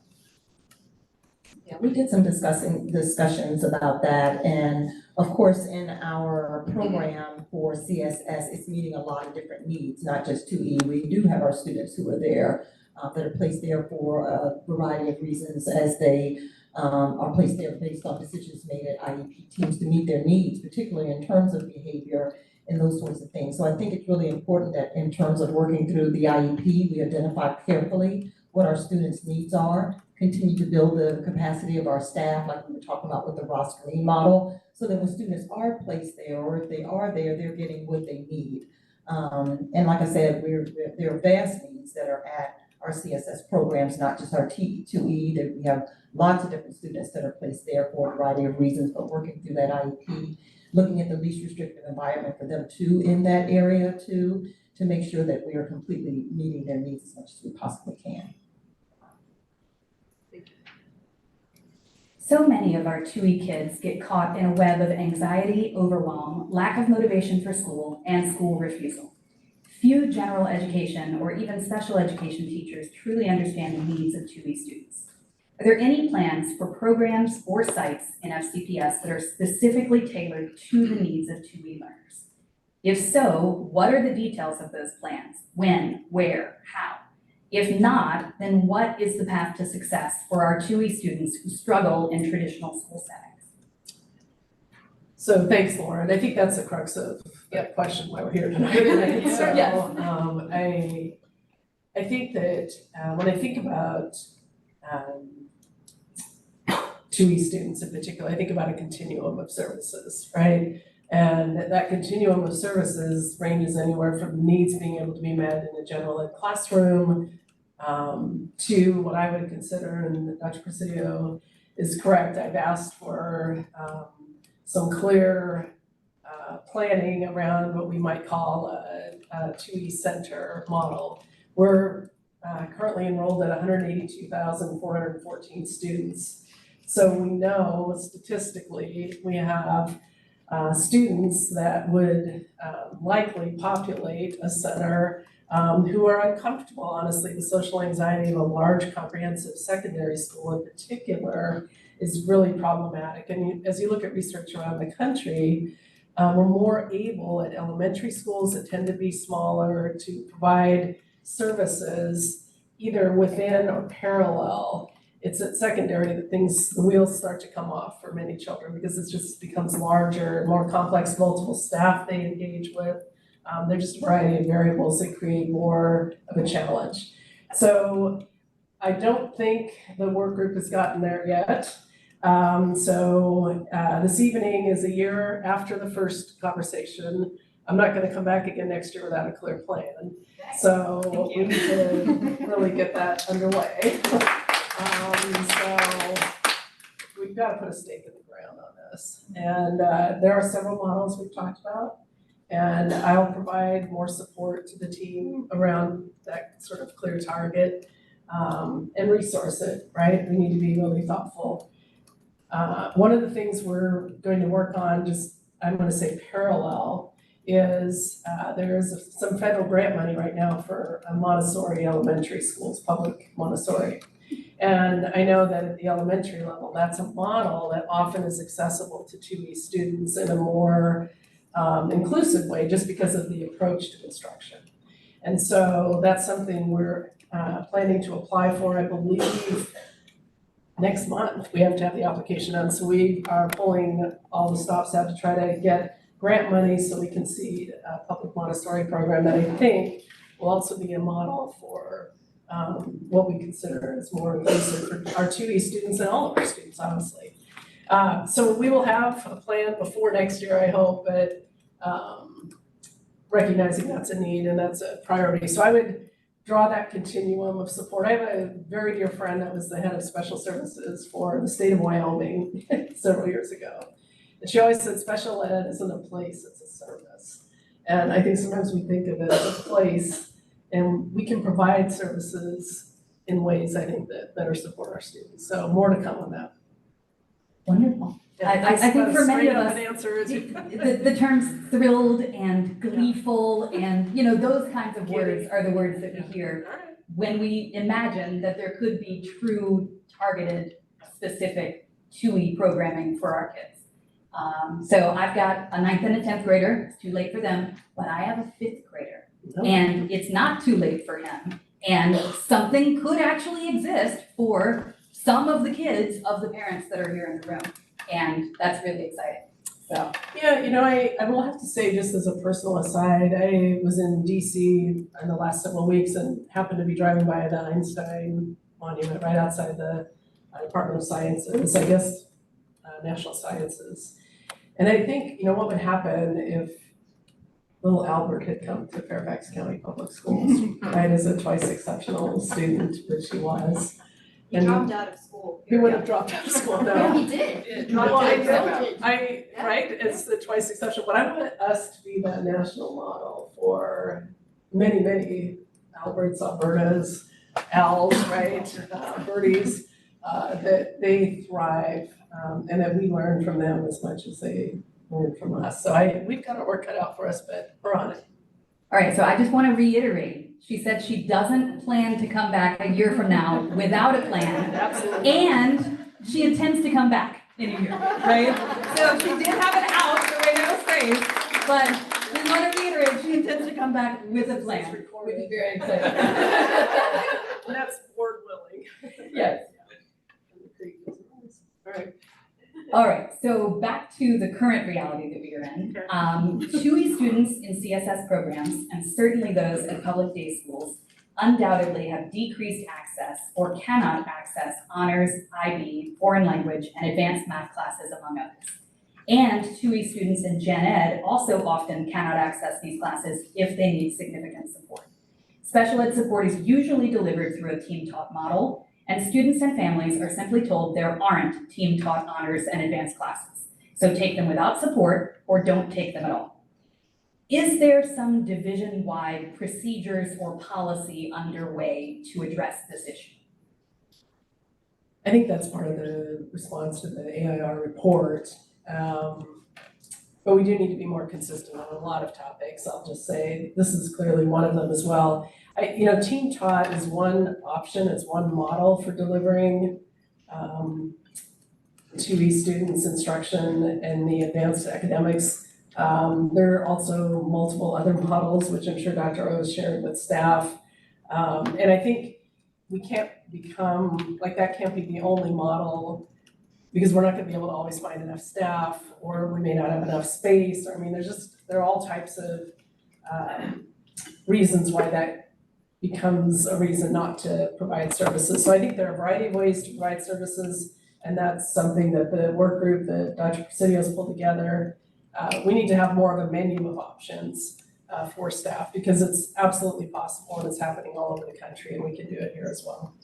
Yeah, we did some discussions about that, and of course, in our program for CSS, it's meeting a lot of different needs, not just 2E. We do have our students who are there, that are placed there for a variety of reasons, as they are placed there based on decisions made at IEP teams to meet their needs, particularly in terms of behavior and those sorts of things. So I think it's really important that in terms of working through the IEP, we identify carefully what our students' needs are, continue to build the capacity of our staff, like we were talking about with the Ross Green model, so that when students are placed there, or if they are there, they're getting what they need. And like I said, there are vast needs that are at our CSS programs, not just our 2E, that we have lots of different students that are placed there for a variety of reasons, but working through that IEP, looking at the least restrictive environment for them too in that area too, to make sure that we are completely meeting their needs as much as we possibly can. So many of our 2E kids get caught in a web of anxiety, overwhelm, lack of motivation for school, and school refusal. Few general education or even special education teachers truly understand the needs of 2E students. Are there any plans for programs or sites in FCPS that are specifically tailored to the needs of 2E learners? If so, what are the details of those plans? When, where, how? If not, then what is the path to success for our 2E students who struggle in traditional school settings? So thanks, Lauren. I think that's the crux of that question why we're here tonight, right? So, Yes. I think that, when I think about, 2E students in particular, I think about a continuum of services, right? And that continuum of services ranges anywhere from needs being able to be met in a general ed classroom, to what I would consider, and Dr. Presidio is correct, I've asked for, some clear, planning around what we might call a 2E center model. We're currently enrolled at 182,414 students. So we know statistically we have students that would likely populate a center who are uncomfortable, honestly. The social anxiety of a large comprehensive secondary school in particular is really problematic. And as you look at research around the country, we're more able at elementary schools that tend to be smaller to provide services either within or parallel. It's at secondary that the wheels start to come off for many children because it just becomes larger, more complex, multiple staff they engage with. There's just a variety of variables that create more of a challenge. So I don't think the work group has gotten there yet. This evening is a year after the first conversation. I'm not gonna come back again next year without a clear plan. So we need to really get that underway. So we've got to put a stake in the ground on this. And there are several models we've talked about. And I'll provide more support to the team around that sort of clear target and resource it, right? We need to be really thoughtful. One of the things we're going to work on, I'm going to say parallel, is there's some federal grant money right now for Montessori elementary schools, public Montessori. And I know that at the elementary level, that's a model that often is accessible to 2E students in a more inclusive way, just because of the approach to instruction. And so that's something we're planning to apply for, I believe, next month. We have to have the application done. So we are pulling all the stops out to try to get grant money so we can seed a public Montessori program that I think will also be a model for what we consider as more inclusive for our 2E students and all of our students, honestly. So we will have a plan before next year, I hope, but recognizing that's a need and that's a priority. So I would draw that continuum of support. I have a very dear friend that was the head of special services for the state of Wyoming several years ago. And she always said special ed isn't a place, it's a service. And I think sometimes we think of it as a place, and we can provide services in ways, I think, that better support our students. So more to come on that. Wonderful. Yeah, I think for many of straight up us, an answer is the terms thrilled and gleeful and, those kinds of words are the words that we hear when we imagine that there could be true targeted, specific 2E programming for our kids. So I've got a 9th and a 10th grader, it's too late for them, but I have a 5th grader. And it's not too late for him. And something could actually exist for some of the kids of the parents that are here in the room. And that's really exciting. So. Yeah, I will have to say, just as a personal aside, I was in DC in the last several weeks and happened to be driving by the Einstein Monument right outside the Department of Sciences, I guess, National Sciences. And I think, what would happen if little Albert had come to Fairfax County Public Schools, right, as a twice exceptional student, which he was. He dropped out of school. He would have dropped out of school, no. Yeah, he did. Right, it's the twice exceptional, but I want us to be that national model for many, many Alberts, Albertas, Als, right, Birdies, that they thrive, and that we learn from them as much as they learn from us. So we've got our work cut out for us, but we're on it. All right, so I just want to reiterate, she said she doesn't plan to come back a year from now without a plan. Absolutely. And she intends to come back in a year, right? So she did have an out the way that was phrased, but we want to reiterate, she intends to come back with a plan, which is very exciting. That's board willing. Yes. All right. All right, so back to the current reality that we are in. 2E students in CSS programs, and certainly those at public day schools, undoubtedly have decreased access or cannot access honors, IB, foreign language, and advanced math classes, among others. And 2E students in Gen Ed also often cannot access these classes if they need significant support. Special ed support is usually delivered through a team-taught model, and students and families are simply told there aren't team-taught honors and advanced classes. So take them without support or don't take them at all. Is there some division-wide procedures or policy underway to address this issue? I think that's part of the response to the AIR report. But we do need to be more consistent on a lot of topics. I'll just say this is clearly one of them as well. Team taught is one option, it's one model for delivering 2E students instruction in the advanced academics. There are also multiple other models, which I'm sure Dr. O has shared with staff. And I think we can't become, that can't be the only model, because we're not gonna be able to always find enough staff, or we may not have enough space. There are all types of reasons why that becomes a reason not to provide services. So I think there are a variety of ways to provide services, and that's something that the work group that Dr. Presidio has pulled together. We need to have more of a menu of options for staff, because it's absolutely possible and it's happening all over the country, and we can do it here as well.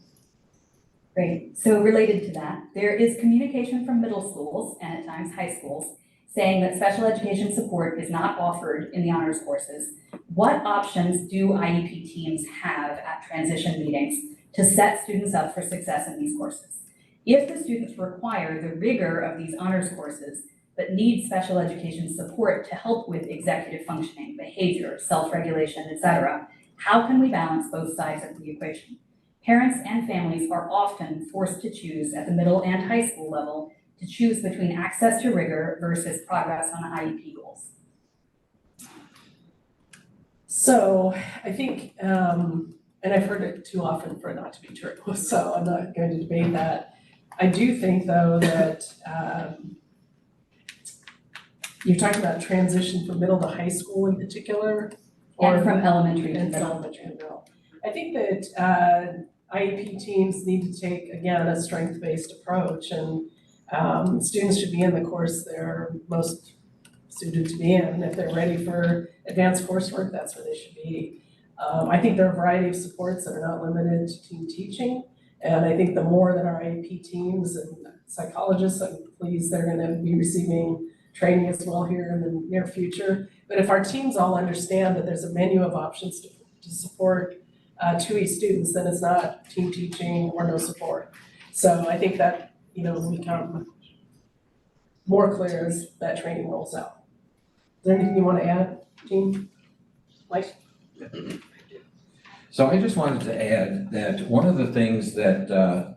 Great. So related to that, there is communication from middle schools and at times high schools saying that special education support is not offered in the honors courses. What options do IEP teams have at transition meetings to set students up for success in these courses? If the students require the rigor of these honors courses, but need special education support to help with executive functioning, behavior, self-regulation, etc., how can we balance both sides of the equation? Parents and families are often forced to choose at the middle and high school level to choose between access to rigor versus progress on IEP goals. So I think, and I've heard it too often for it not to be true, so I'm not going to debate that. I do think, though, that you're talking about transition from middle to high school in particular, And from elementary to and middle. elementary to middle. I think that IEP teams need to take, again, a strength-based approach, and students should be in the course they're most suited to be in. And if they're ready for advanced coursework, that's where they should be. I think there are a variety of supports that are not limited to team teaching. And I think the more that our IEP teams and psychologists, I'm pleased they're gonna be receiving training as well here in the near future. But if our teams all understand that there's a menu of options to support 2E students, then it's not team teaching or no support. So I think that, will become more clear as that training rolls out. Is there anything you want to add, team? Mike? So I just wanted to add that one of the things that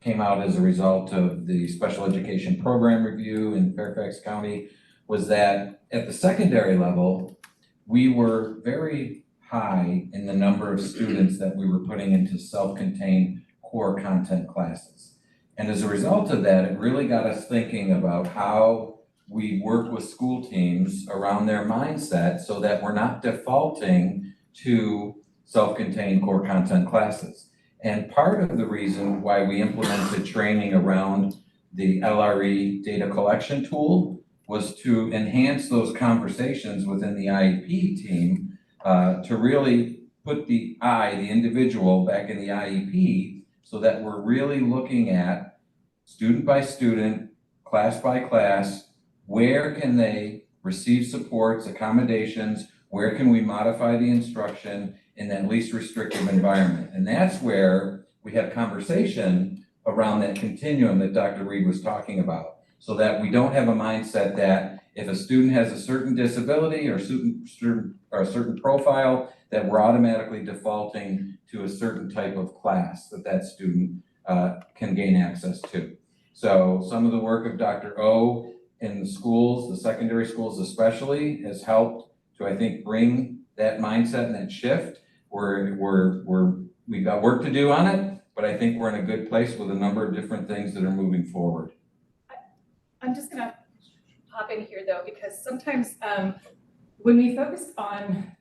came out as a result of the special education program review in Fairfax County was that at the secondary level, we were very high in the number of students that we were putting into self-contained core content classes. And as a result of that, it really got us thinking about how we work with school teams around their mindset so that we're not defaulting to self-contained core content classes. And part of the reason why we implemented training around the LRE data collection tool was to enhance those conversations within the IEP team to really put the individual back in the IEP so that we're really looking at student by student, class by class, where can they receive supports, accommodations, where can we modify the instruction in that least restrictive environment. And that's where we have conversation around that continuum that Dr. Reid was talking about, so that we don't have a mindset that if a student has a certain disability or a certain profile, that we're automatically defaulting to a certain type of class that student can gain access to. So some of the work of Dr. O in the schools, the secondary schools especially, has helped to, I think, bring that mindset and that shift. We've got work to do on it, but I think we're in a good place with a number of different things that are moving forward. I'm just gonna hop in here though, because sometimes when we focus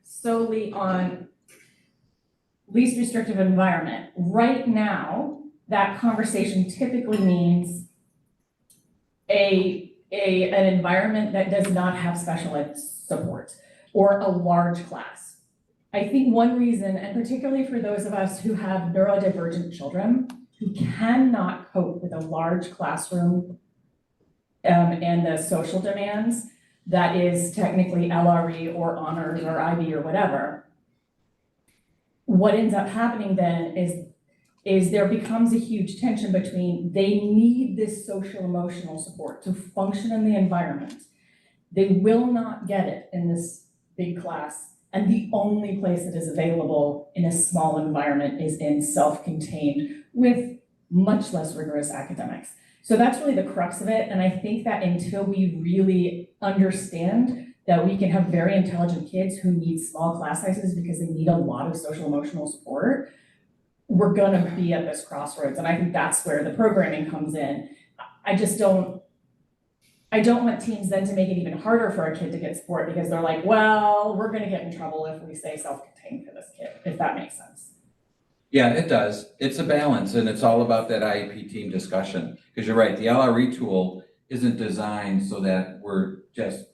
solely on least restrictive environment, right now, that conversation typically means an environment that does not have special ed support or a large class. I think one reason, and particularly for those of us who have neurodivergent children who cannot cope with a large classroom and the social demands that is technically LRE or honors or IB or whatever, what ends up happening then is there becomes a huge tension between they need this social emotional support to function in the environment. They will not get it in this big class, and the only place that is available in a small environment is in self-contained with much less rigorous academics. So that's really the crux of it, and I think that until we really understand that we can have very intelligent kids who need small class sizes because they need a lot of social emotional support, we're gonna be at this crossroads, and I think that's where the programming comes in. I don't want teams then to make it even harder for a kid to get support because they're like, well, we're gonna get in trouble if we say self-contained for this kid, if that makes sense. Yeah, it does. It's a balance, and it's all about that IEP team discussion. Because you're right, the LRE tool isn't designed so that we're just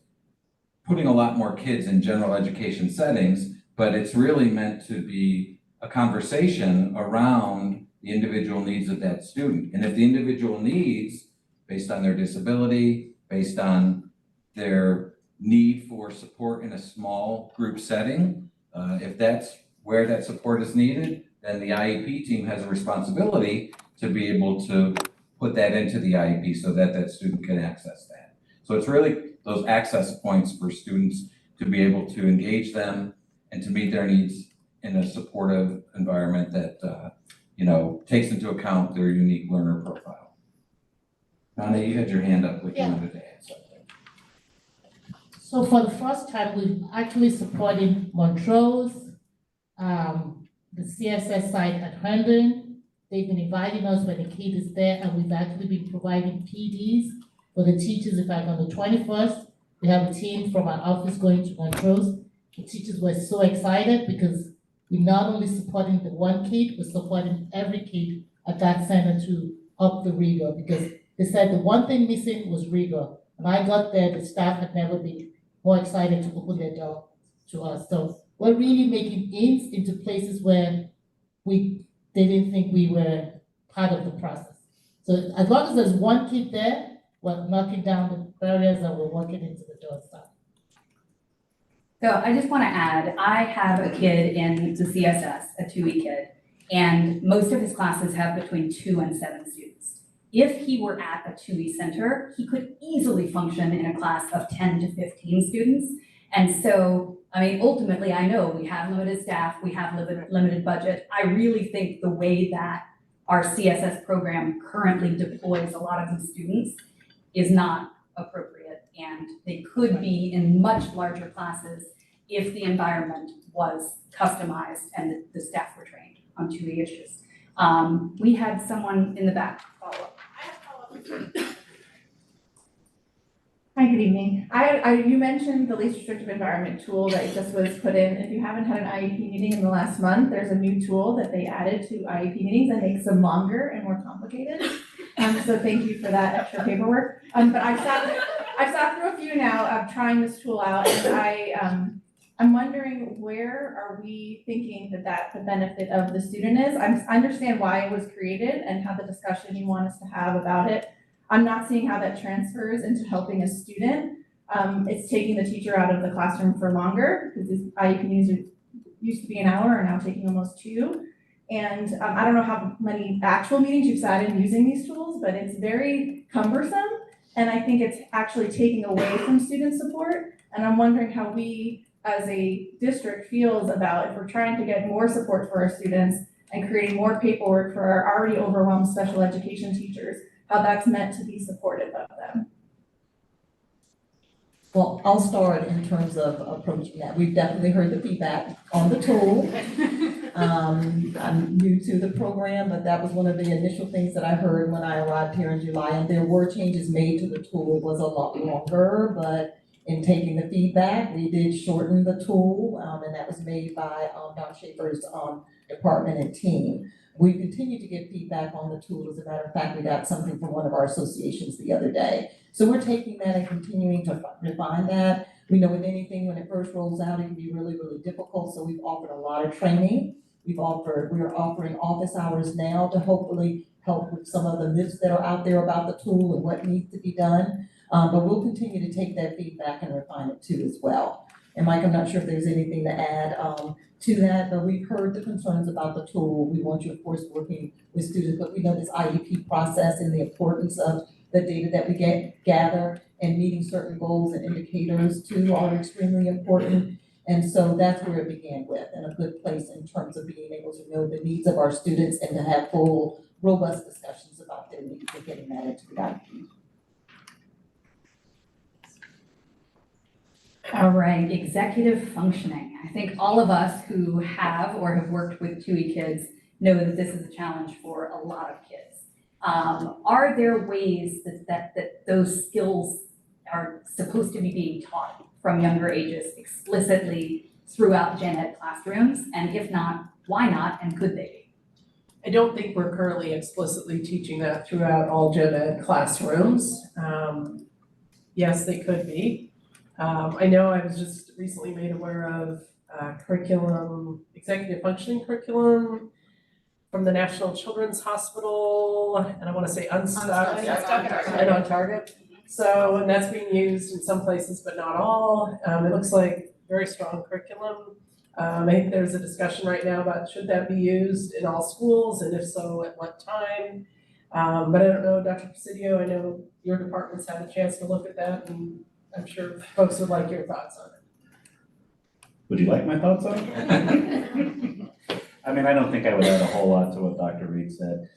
putting a lot more kids in general education settings, but it's really meant to be a conversation around the individual needs of that student. And if the individual needs, based on their disability, based on their need for support in a small group setting, if that's where that support is needed, then the IEP team has a responsibility to be able to put that into the IEP so that that student can access that. So it's really those access points for students to be able to engage them and to meet their needs in a supportive environment that, takes into account their unique learner profile. Nana, you had your hand up, what you wanted to add something. So for the first time, we've actually supported Montrose, the CSS site at Herndon. They've been inviting us when the kid is there, and we've actually been providing PDs for the teachers. In fact, on the 21st, we have a team from our office going to Montrose. The teachers were so excited because we're not only supporting the one kid, we're supporting every kid at that center to up the rigor, because they said the one thing missing was rigor. When I got there, the staff had never been more excited to open their door to us. So we're really making inroads into places where they didn't think we were part of the process. So as long as there's one kid there, we're knocking down the barriers and we're walking into the door stuff. So I just want to add, I have a kid in the CSS, a 2E kid, and most of his classes have between 2 and 7 students. If he were at a 2E center, he could easily function in a class of 10 to 15 students. And so, ultimately, I know we have limited staff, we have limited budget. I really think the way that our CSS program currently deploys a lot of these students is not appropriate, and they could be in much larger classes if the environment was customized and the staff were trained on 2E issues. We had someone in the back follow up. Hi, good evening. You mentioned the least restrictive environment tool that just was put in. If you haven't had an IEP meeting in the last month, there's a new tool that they added to IEP meetings that makes them longer and more complicated. So thank you for that extra paperwork. But I've sat through a few now of trying this tool out, and I'm wondering, where are we thinking that the benefit of the student is? I understand why it was created and how the discussion you want us to have about it. I'm not seeing how that transfers into helping a student. It's taking the teacher out of the classroom for longer, because these IEP meetings used to be an hour, are now taking almost 2. And I don't know how many actual meetings you've sat in using these tools, but it's very cumbersome. And I think it's actually taking away from student support. And I'm wondering how we, as a district, feels about if we're trying to get more support for our students and creating more paperwork for our already overwhelmed special education teachers, how that's meant to be supportive of them. Well, I'll start in terms of approaching that. We've definitely heard the feedback on the tool. I'm new to the program, but that was one of the initial things that I heard when I arrived here in July. And there were changes made to the tool. It was a lot longer, but in taking the feedback, we did shorten the tool, and that was made by Don Schaefer's department and team. We continue to get feedback on the tool. As a matter of fact, we got something from one of our associations the other day. So we're taking that and continuing to refine that. We know with anything, when it first rolls out, it can be really, really difficult. So we've offered a lot of training. We are offering office hours now to hopefully help with some of the myths that are out there about the tool and what needs to be done. But we'll continue to take that feedback and refine it too as well. And Mike, I'm not sure if there's anything to add to that, but we've heard the concerns about the tool. We want you, of course, working with students, but we know this IEP process and the importance of the data that we gather and meeting certain goals and indicators too are extremely important. And so that's where it began with, and a good place in terms of being able to know the needs of our students and to have full, robust discussions about their needs and getting that into the IEP. All right, executive functioning. I think all of us who have or have worked with 2E kids know that this is a challenge for a lot of kids. Are there ways that those skills are supposed to be being taught from younger ages explicitly throughout gen ed classrooms? And if not, why not, and could they be? I don't think we're currently explicitly teaching that throughout all gen ed classrooms. Yes, they could be. I know I was just recently made aware of curriculum, executive functioning curriculum from the National Children's Hospital, and I want to say Unstuck and On Target. So, and that's being used in some places, but not all. It looks like very strong curriculum. I think there's a discussion right now about should that be used in all schools, and if so, at what time. But I don't know, Dr. Presidio, I know your department's had a chance to look at that, and I'm sure folks would like your thoughts on it. Would you like my thoughts on it? I mean, I don't think I would add a whole lot to what Dr. Reid said.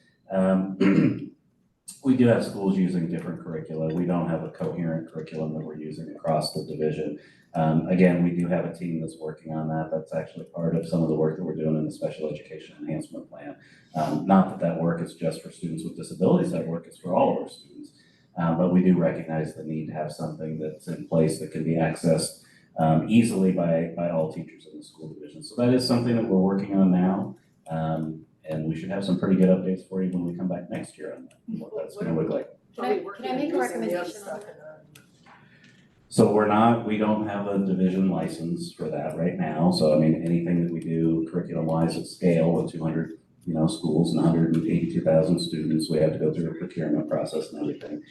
We do have schools using different curricula. We don't have a coherent curriculum that we're using across the division. Again, we do have a team that's working on that. That's actually part of some of the work that we're doing in the Special Education Enhancement Plan. Not that work is just for students with disabilities, that work is for all of our students. But we do recognize the need to have something that's in place that can be accessed easily by all teachers in the school division. So that is something that we're working on now. And we should have some pretty good updates for you when we come back next year on what that's going to look like. Can I make a recommendation on that? So we don't have a division license for that right now. So I mean, anything that we do curriculum-wise at scale with 200 schools and 182,000 students, we have to go through a procurement process and everything.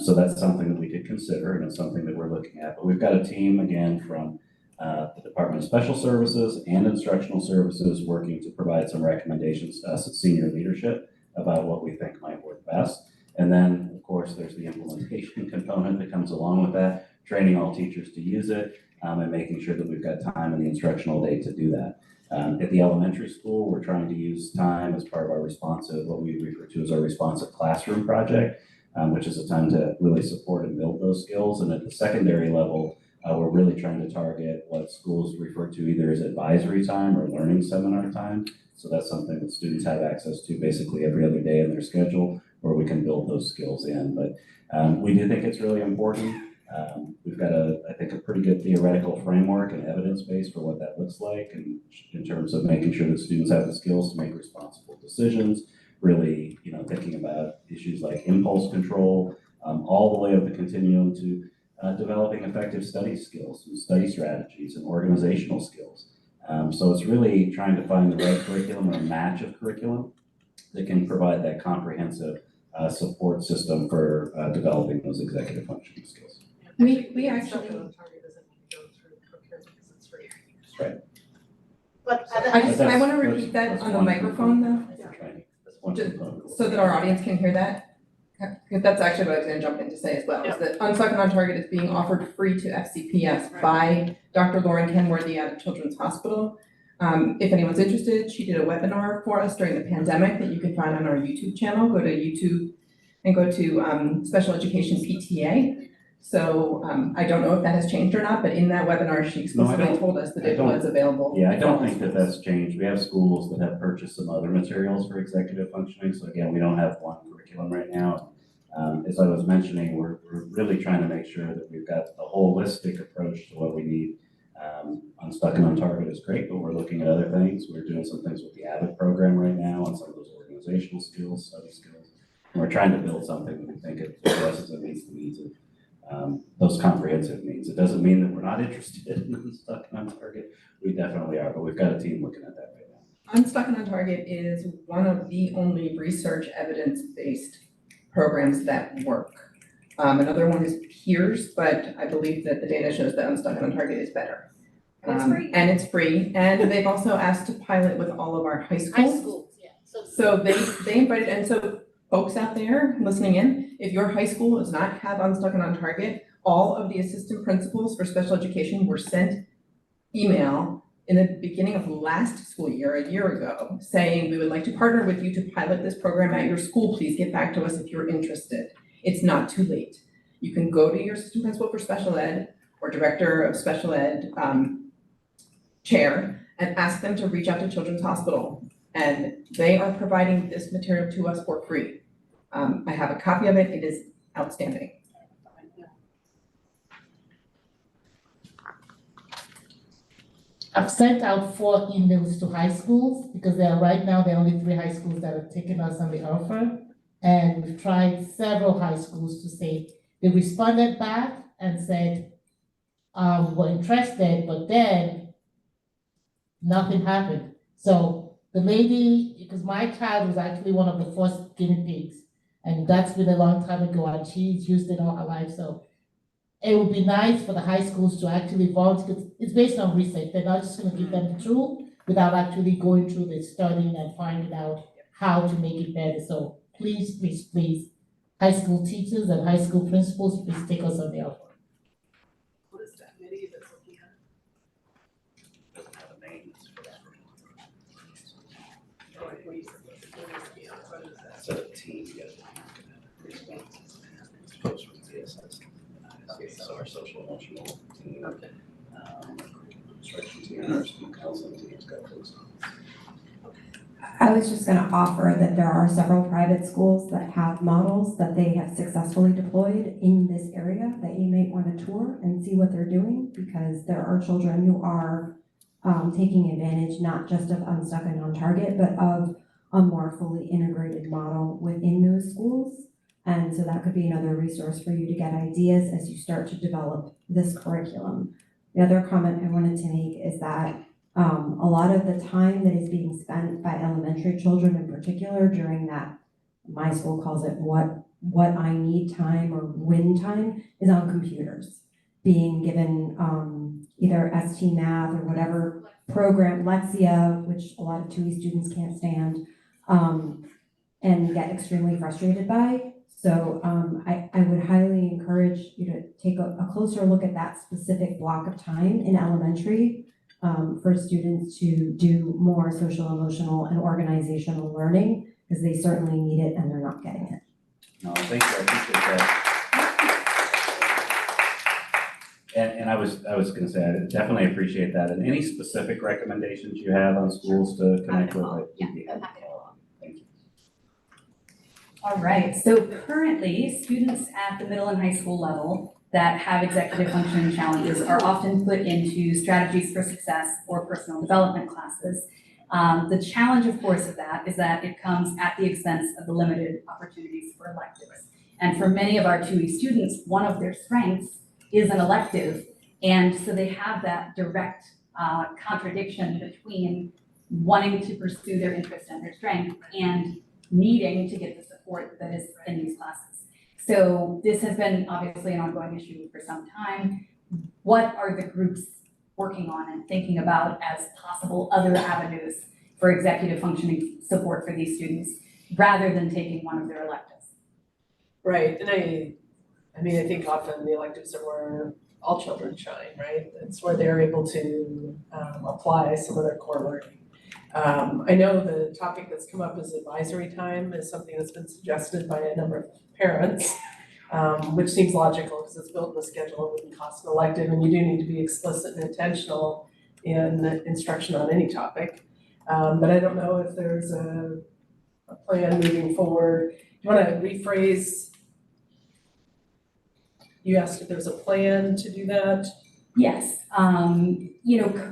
So that's something that we did consider, and it's something that we're looking at. But we've got a team, again, from the Department of Special Services and Instructional Services working to provide some recommendations to us at senior leadership about what we think might work best. And then, of course, there's the implementation component that comes along with that, training all teachers to use it, and making sure that we've got time in the instructional day to do that. At the elementary school, we're trying to use time as part of our responsive, what we refer to as our responsive classroom project, which is a time to really support and build those skills. And at the secondary level, we're really trying to target what schools refer to either as advisory time or learning seminar time. So that's something that students have access to basically every other day in their schedule, where we can build those skills in. But we do think it's really important. We've got I think a pretty good theoretical framework and evidence base for what that looks like, and in terms of making sure that students have the skills to make responsible decisions, really, thinking about issues like impulse control, all the way up the continuum to developing effective study skills and study strategies and organizational skills. So it's really trying to find the right curriculum or match of curriculum that can provide that comprehensive support system for developing those executive functioning skills. We actually. Right. But I want to repeat that on the microphone though, Just so that our audience can hear that. Because that's actually what I was going to jump in to say as well, is that Unstuck and On Target is being offered free to FCPS by Dr. Lauren Kenworthy out of Children's Hospital. If anyone's interested, she did a webinar for us during the pandemic that you can find on our YouTube channel. Go to YouTube and go to Special Education PTA. So I don't know if that has changed or not, but in that webinar, she explicitly don't- told us that I it don't- was available. Yeah, I don't for all think that schools. that's changed. We have schools that have purchased some other materials for executive functioning, so again, we don't have one curriculum right now. As I was mentioning, we're really trying to make sure that we've got a holistic approach to what we need. Unstuck and on Target is great, but we're looking at other things. We're doing some things with the Avid program right now and some of those organizational skills, study skills. And we're trying to build something that we think it addresses and meets the needs of those comprehensive needs. It doesn't mean that we're not interested in Unstuck and on Target. We definitely are, but we've got a team looking at that right now. Unstuck and on Target is one of the only research evidence-based programs that work. Another one is Peers, but I believe that the data shows that Unstuck and on Target is better. It's free. And it's free, and they've also asked to pilot with all of our high High schools. schools, yeah, So they invited, and so folks out there listening in, if your high school does not have Unstuck and on Target, all of the assistant principals for special education were sent email in the beginning of last school year, a year ago, saying, we would like to partner with you to pilot this program at your school. Please get back to us if you're interested. It's not too late. You can go to your assistant principal for special ed or director of special ed chair and ask them to reach out to Children's Hospital. And they are providing this material to us for free. I have a copy of it. It is outstanding. I've sent out 4 emails to high schools because there are only 3 high schools that have taken us on the offer. And we've tried several high schools to say, they responded back and said, we're interested, but then nothing happened. So the lady, because my child was actually one of the first guinea pigs, and that's been a long time ago, and she's used it all her life. So it would be nice for the high schools to actually volunteer, because it's based on research. They're not just going to give them the tool without actually going through the studying and finding out how to make it better. So please, please, please, high school teachers and high school principals, please take us on the offer. What is that committee that's looking at? Doesn't have a name. Oh, what do you say? What is that? It's a team. Folks from CSS. So our social emotional team. Instruction team, our school counseling team's got folks on. I was just going to offer that there are several private schools that have models that they have successfully deployed in this area that you may want to tour and see what they're doing, because there are children who are taking advantage not just of Unstuck and on Target, but of a more fully integrated model within those schools. And so that could be another resource for you to get ideas as you start to develop this curriculum. The other comment I wanted to make is that a lot of the time that is being spent by elementary children in particular during that, my school calls it what I need time or win time, is on computers, being given either ST Math or whatever program, Lexia, which a lot of 2E students can't stand, and get extremely frustrated by. So I would highly encourage you to take a closer look at that specific block of time in elementary for students to do more social, emotional, and organizational learning, because they certainly need it and they're not getting it. No, thank you, I appreciate that. And I was gonna say, I definitely appreciate that. And any specific recommendations you have on schools to connect with? Yeah, I'm happy to follow. Thank you. All right, so currently, students at the middle and high school level that have executive functioning challenges are often put into strategies for success or personal development classes. The challenge, of course, of that is that it comes at the expense of the limited opportunities for electives. And for many of our 2E students, one of their strengths is an elective. And so they have that direct contradiction between wanting to pursue their interest and their strength and needing to get the support that is in these classes. So this has been obviously an ongoing issue for some time. What are the groups working on and thinking about as possible other avenues for executive functioning support for these students rather than taking one of their electives? Right, and I mean, I think often the electives are where all children shine, right? It's where they're able to apply some of their core learning. I know the topic that's come up as advisory time is something that's been suggested by a number of parents. which seems logical because it's built in the schedule, it wouldn't cost an elective, and you do need to be explicit and intentional in instruction on any topic. But I don't know if there's a plan moving forward. Do you want to rephrase? You asked if there's a plan to do that? Yes,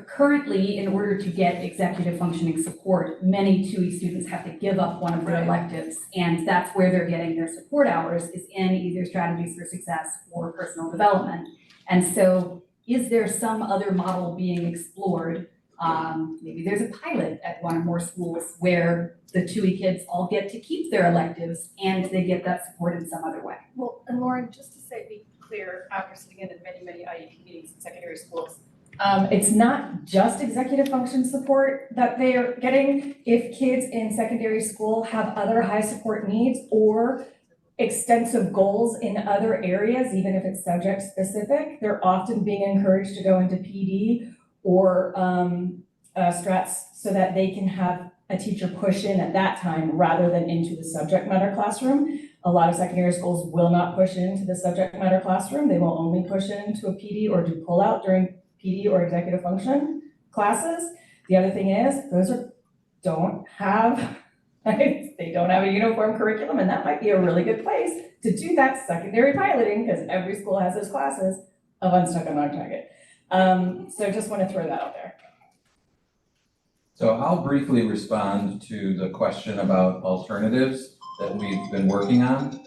currently, in order to get executive functioning support, many 2E students have to give up one of their Right. electives, and that's where they're getting their support hours, is in either strategies for success or personal development. And so, is there some other model being explored? Maybe there's a pilot at one or more schools where the 2E kids all get to keep their electives and they get that support in some other way. Well, and Lauren, just to be clear, after sitting in many IEP meetings in secondary schools, It's not just executive function support that they are getting. If kids in secondary school have other high support needs or extensive goals in other areas, even if it's subject specific, they're often being encouraged to go into PD or strats so that they can have a teacher push in at that time rather than into the subject matter classroom. A lot of secondary schools will not push into the subject matter classroom. They will only push into a PD or do pull out during PD or executive function classes. The other thing is, don't have they don't have a uniform curriculum, and that might be a really good place to do that secondary piloting, because every school has those classes of Unstuck and On Target. So just want to throw that out there. So I'll briefly respond to the question about alternatives that we've been working on.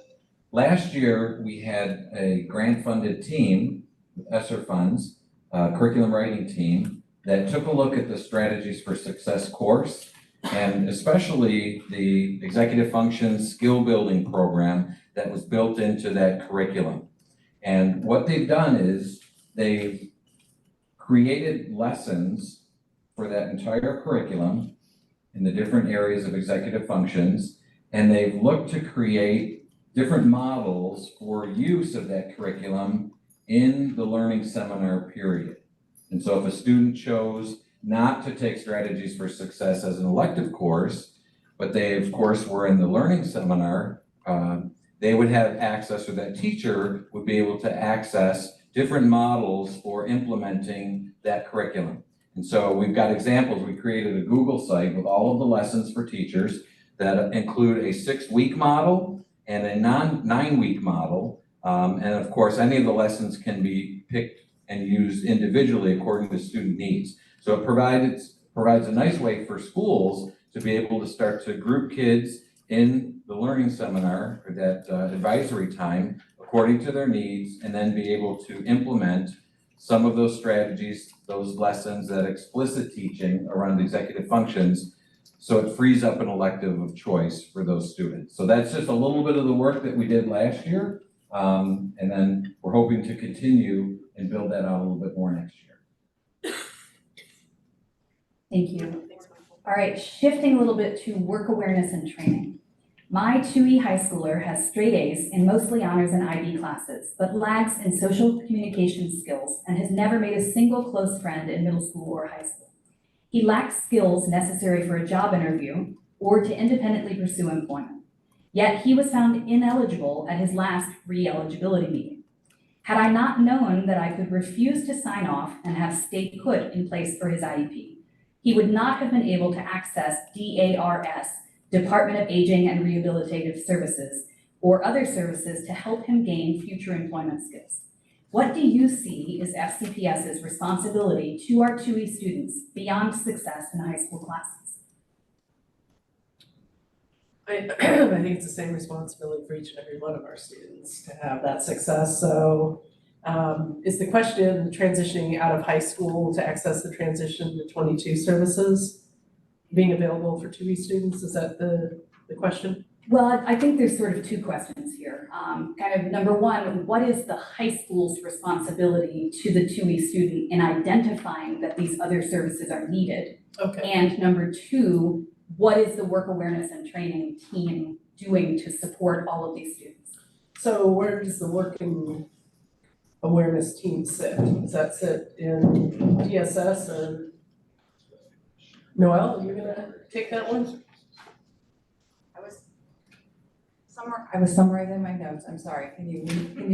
Last year, we had a grant-funded team with ESSER funds, curriculum writing team, that took a look at the Strategies for Success course, and especially the executive function skill building program that was built into that curriculum. And what they've done is they've created lessons for that entire curriculum in the different areas of executive functions, and they've looked to create different models for use of that curriculum in the learning seminar period. And so if a student chose not to take Strategies for Success as an elective course, but they, of course, were in the learning seminar, they would have access, or that teacher would be able to access different models for implementing that curriculum. And so we've got examples. We created a Google site with all of the lessons for teachers that include a 6-week model and a 9-week model. And of course, any of the lessons can be picked and used individually according to student needs. So it provides a nice way for schools to be able to start to group kids in the learning seminar, or that advisory time, according to their needs, and then be able to implement some of those strategies, those lessons, that explicit teaching around executive functions, so it frees up an elective of choice for those students. So that's just a little bit of the work that we did last year, and then we're hoping to continue and build that out a little bit more next year. Thank you. All right, shifting a little bit to work awareness and training. My 2E high schooler has straight A's in mostly honors and IB classes, but lags in social communication skills and has never made a single close friend in middle school or high school. He lacks skills necessary for a job interview or to independently pursue employment. Yet he was found ineligible at his last re-eligibility meeting. Had I not known that I could refuse to sign off and have stay put in place for his IEP, he would not have been able to access DARS, Department of Aging and Rehabilitative Services, or other services to help him gain future employment skills. What do you see is FCPS's responsibility to our 2E students beyond success in high school classes? I think it's the same responsibility for each and every one of our students to have that success. So is the question transitioning out of high school to access the transition to 22 services being available for 2E students? Is that the question? Well, I think there's sort of two questions here. Kind of number one, what is the high school's responsibility to the 2E student in identifying that these other services are needed? Okay. And number two, what is the work awareness and training team doing to support all of these students? So where does the working awareness team sit? Does that sit in DSS or Noelle, are you gonna take that one? I was summarizing my notes, I'm sorry, can you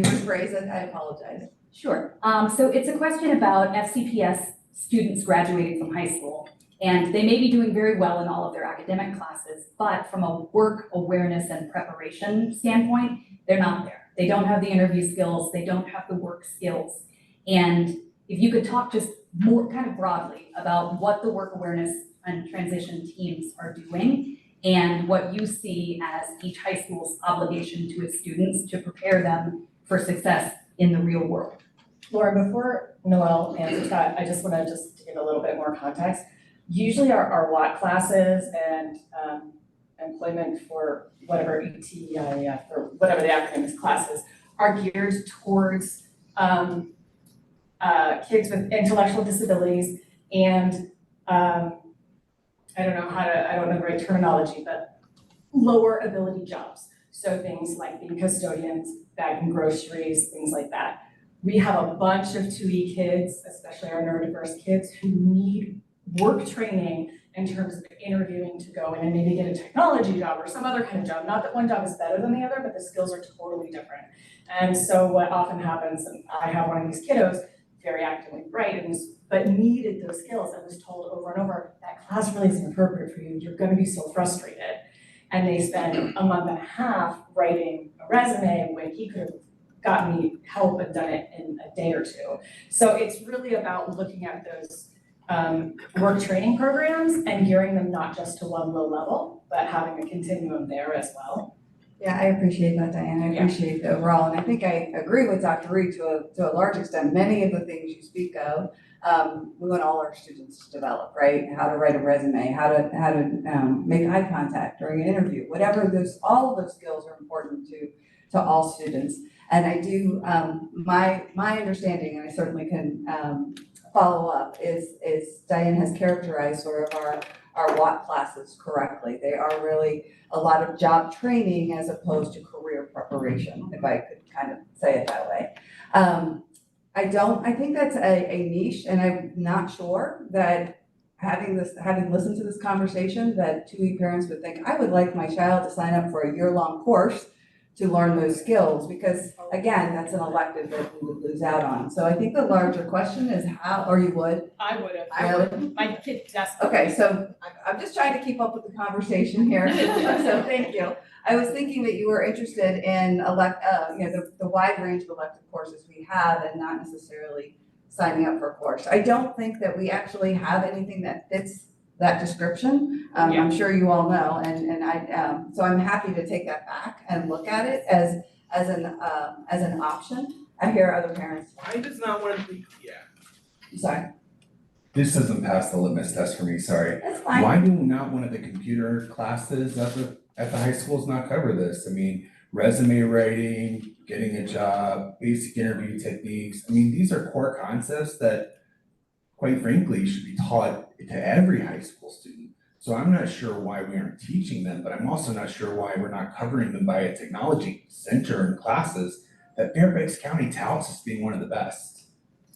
rephrase it? I apologize. Sure. So it's a question about FCPS students graduating from high school. And they may be doing very well in all of their academic classes, but from a work awareness and preparation standpoint, they're not there. They don't have the interview skills, they don't have the work skills. And if you could talk just more kind of broadly about what the work awareness and transition teams are doing and what you see as each high school's obligation to its students to prepare them for success in the real world. Laura, before Noelle answers that, I just want to give a little bit more context. Usually our WAT classes and employment for whatever ETIF or whatever the acronym is classes are geared towards kids with intellectual disabilities and I don't know the right terminology, but lower ability jobs. So things like being custodians, bagging groceries, things like that. We have a bunch of 2E kids, especially our neurodiverse kids, who need work training in terms of interviewing to go in and maybe get a technology job or some other kind of job. Not that one job is better than the other, but the skills are totally different. And so what often happens, and I have one of these kiddos, very actively bright, but needed those skills and was told over and over, that class really isn't appropriate for you, you're gonna be so frustrated. And they spend a month and a half writing a resume when he could have gotten me help and done it in a day or two. So it's really about looking at those work training programs and gearing them not just to one low level, but having a continuum there as well. Yeah, I appreciate that, Diane. I appreciate the overall, and I think I agree with Dr. Reid to a large extent. Many of the things you speak of, we want all our students to develop, right? How to write a resume, how to make eye contact during an interview, whatever those, all of those skills are important to all students. And I do, my understanding, and I certainly can follow up, is Diane has characterized sort of our WAT classes correctly. They are really a lot of job training as opposed to career preparation, if I could kind of say it that way. I think that's a niche, and I'm not sure that having listened to this conversation, that 2E parents would think, I would like my child to sign up for a year-long course to learn those skills, because again, that's an elective that we would lose out on. So I think the larger question is how, or you would? I would have. I would. My kid desperately. Okay, so I'm just trying to keep up with the conversation here, so thank you. I was thinking that you were interested in the wide range of elective courses we have and not necessarily signing up for a course. I don't think that we actually have anything that fits that description. I'm sure you all know, and so I'm happy to take that back and look at it as an option. I hear other parents. Why does not one of the, I'm sorry. This doesn't pass the litmus test for me, sorry. That's fine. Why do not one of the computer classes at the high schools not cover this? I mean, resume writing, getting a job, basic interview techniques. I mean, these are core concepts that, quite frankly, should be taught to every high school student. So I'm not sure why we aren't teaching them, but I'm also not sure why we're not covering them by a technology center in classes that Fairfax County touts as being one of the best.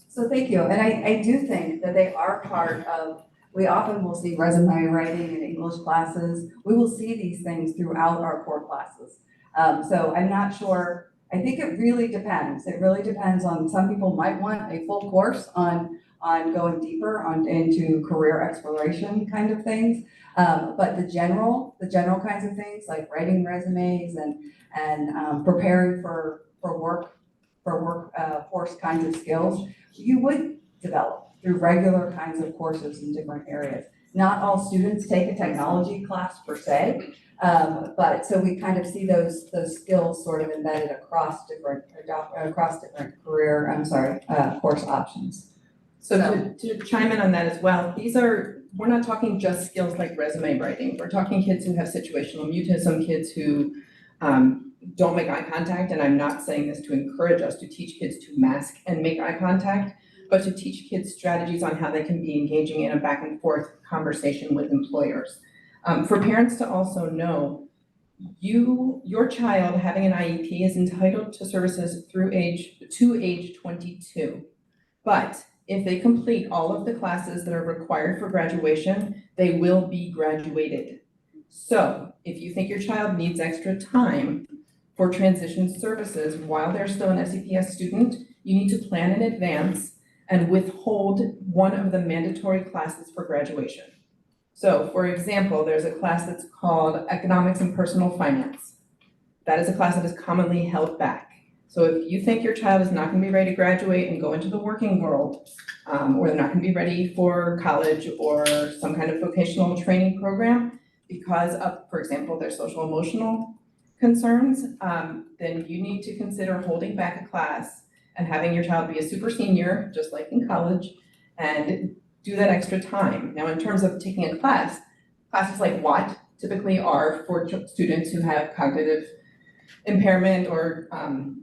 So thank you, and I do think that they are part of, we often will see resume writing in English classes. We will see these things throughout our core classes. So I'm not sure, I think it really depends. It really depends on, some people might want a full course on going deeper into career exploration kind of things. But the general kinds of things like writing resumes and preparing for workforce kinds of skills, you would develop through regular kinds of courses in different areas. Not all students take a technology class per se, but so we kind of see those skills sort of embedded across different course options. So to chime in on that as well, we're not talking just skills like resume writing. We're talking kids who have situational mutism, kids who don't make eye contact, and I'm not saying this to encourage us to teach kids to mask and make eye contact, but to teach kids strategies on how they can be engaging in a back and forth conversation with employers. For parents to also know, your child having an IEP is entitled to services to age 22. But if they complete all of the classes that are required for graduation, they will be graduated. So if you think your child needs extra time, for transition services while they're still an SEPS student, you need to plan in advance and withhold one of the mandatory classes for graduation. So for example, there's a class that's called Economics and Personal Finance. That is a class that is commonly held back. So if you think your child is not gonna be ready to graduate and go into the working world, or they're not gonna be ready for college or some kind of vocational training program because of, for example, their social emotional concerns, then you need to consider holding back a class and having your child be a super senior, just like in college, and do that extra time. Now, in terms of taking a class, classes like WAT typically are for students who have cognitive impairment or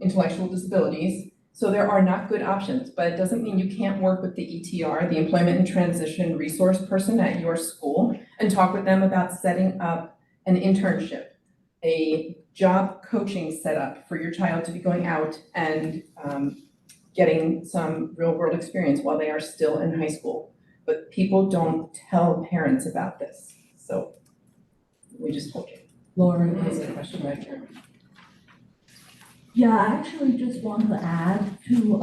intellectual disabilities. So there are not good options, but it doesn't mean you can't work with the ETR, the Employment and Transition Resource Person at your school, and talk with them about setting up an internship, a job coaching setup for your child to be going out and getting some real world experience while they are still in high school. But people don't tell parents about this, so we just told you. Lauren has a question right here. Yeah, I actually just want to add to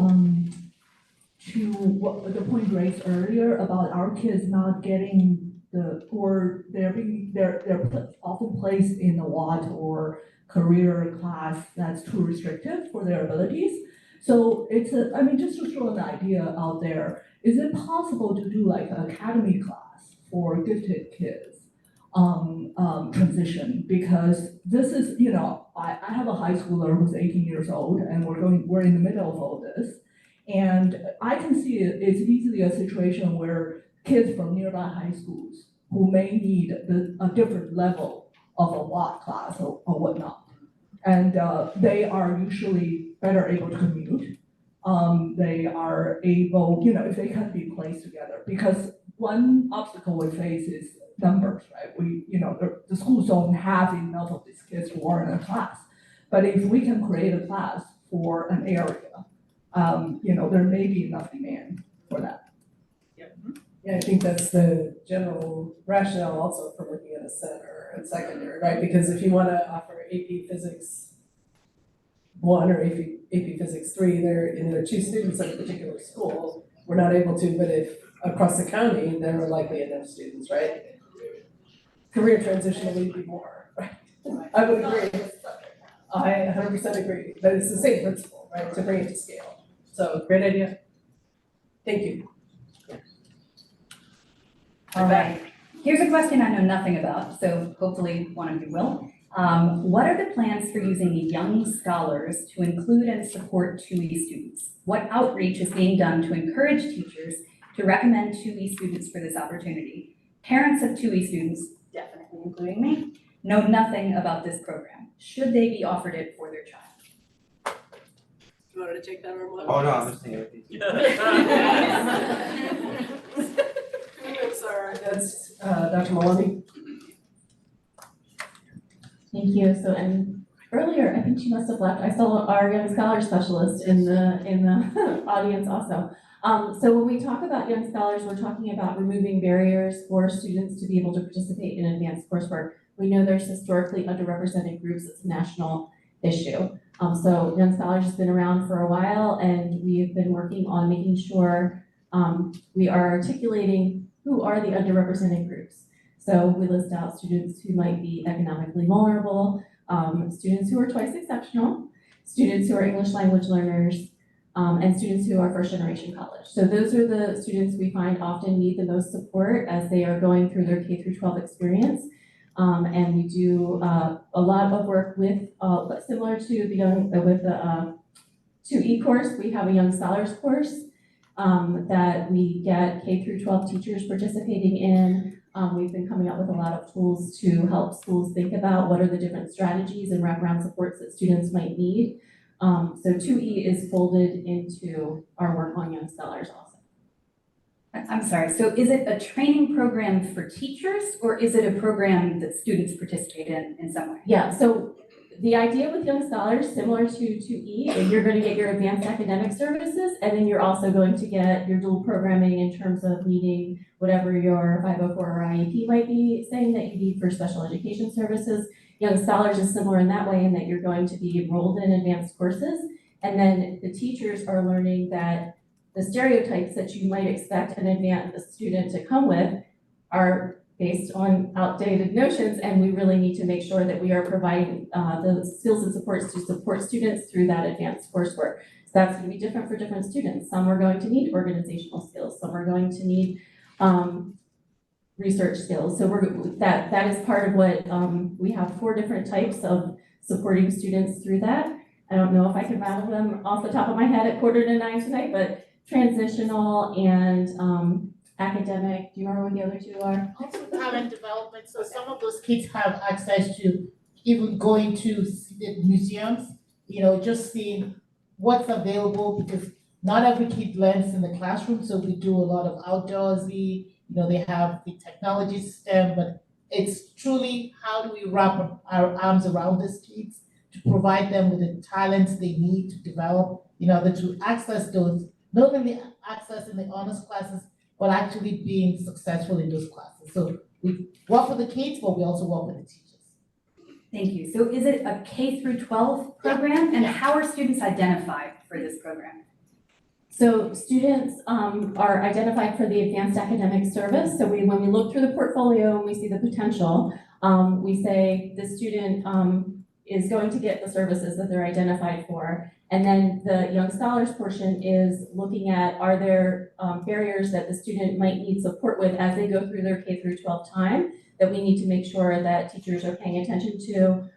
what the point raised earlier about our kids not getting they're often placed in a WAT or career class that's too restrictive for their abilities. So it's just to throw an idea out there, is it possible to do like an academy class for gifted kids? Transition, because this is, I have a high schooler who's 18 years old and we're in the middle of all this. And I can see it's easily a situation where kids from nearby high schools who may need a different level of a WAT class or whatnot. And they are usually better able to commute. They are able, if they can be placed together, because one obstacle we face is numbers, right? The schools don't have enough of these kids who are in a class. But if we can create a class for an area, there may be enough demand for that. Yeah, I think that's the general rationale also for looking at a center and secondary, right? Because if you want to offer AP Physics 1 or AP Physics 3, they're 2 students at a particular school, we're not able to, but if across the county, there are likely enough students, right? Career transition will be more, right? I would agree. I 100% agree, but it's the same principle, right, to bring it to scale. So, great idea. Thank you. All right, here's a question I know nothing about, so hopefully one of you will. What are the plans for using young scholars to include and support 2E students? What outreach is being done to encourage teachers to recommend 2E students for this opportunity? Parents of 2E students, definitely including me, know nothing about this program. Should they be offered it for their child? You wanted to take that or what? Oh, no, I'm just saying. That's Dr. Maloney. Thank you. So, and earlier, I think she must have left. I saw our young scholar specialist in the audience also. So when we talk about young scholars, we're talking about removing barriers for students to be able to participate in advanced coursework. We know there's historically underrepresented groups. It's a national issue. So young scholars has been around for a while, and we've been working on making sure we are articulating who are the underrepresented groups. So we list out students who might be economically vulnerable, students who are twice exceptional, students who are English language learners, and students who are first generation college. So those are the students we find often need the most support as they are going through their K through 12 experience. And we do a lot of work with, similar to the young, with the 2E course, we have a Young Scholars course that we get K through 12 teachers participating in. We've been coming up with a lot of tools to help schools think about what are the different strategies and wraparound supports that students might need. So 2E is folded into our work on Young Scholars also. I'm sorry, so is it a training program for teachers, or is it a program that students participate in some way? Yeah, so the idea with Young Scholars, similar to 2E, is you're going to get your advanced academic services, and then you're also going to get your dual programming in terms of needing whatever your 504 or IEP might be saying that you need for special education services. Young Scholars is similar in that way in that you're going to be enrolled in advanced courses. And then the teachers are learning that the stereotypes that you might expect an advanced student to come with are based on outdated notions, and we really need to make sure that we are providing the skills and supports to support students through that advanced coursework. So that's going to be different for different students. Some are going to need organizational skills, some are going to need research skills. So that is part of what we have 4 different types of supporting students through that. I don't know if I can rattle them off the top of my head at 8:45 tonight, but transitional and academic. Do you remember what the other 2 are? Also talent development, so some of those kids have access to even going to the museums, just seeing what's available, because not every kid learns in the classroom, so we do a lot of outdoorsy, they have the technology STEM, but it's truly how do we wrap our arms around these kids to provide them with the talents they need to develop in order to access those, not only accessing the honors classes, but actually being successful in those classes. So we work with the kids, but we also work with the teachers. Thank you. So is it a K through 12 program? And how are students identified for this program? So students are identified for the advanced academic service. So when we look through the portfolio and we see the potential, we say the student is going to get the services that they're identified for. And then the Young Scholars portion is looking at, are there barriers that the student might need support with as they go through their K through 12 time that we need to make sure that teachers are paying attention to.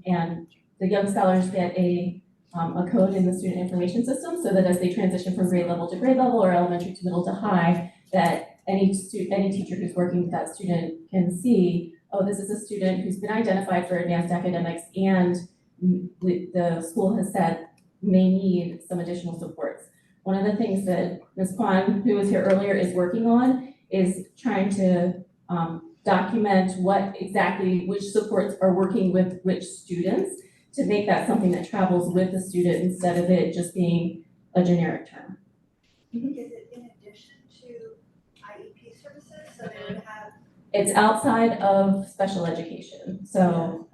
And the Young Scholars get a code in the student information system so that as they transition from grade level to grade level or elementary to middle to high, that any teacher who's working with that student can see, oh, this is a student who's been identified for advanced academics and the school has said may need some additional supports. One of the things that Ms. Kwan, who was here earlier, is working on is trying to document which supports are working with which students to make that something that travels with the student instead of it just being a generic term. Is it in addition to IEP services, so they would have? It's outside of special education, so.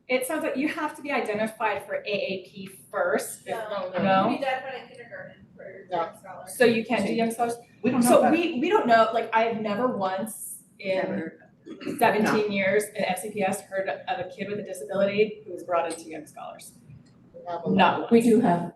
It sounds like you have to be identified for AAP first. No. No? You identified in kindergarten for No. Young Scholars. So you can do Young Scholars? We don't know So that. we don't know, like I have never once in 17 years in FCPS heard of a kid with a disability who was brought into Young Scholars. Not once. We do have,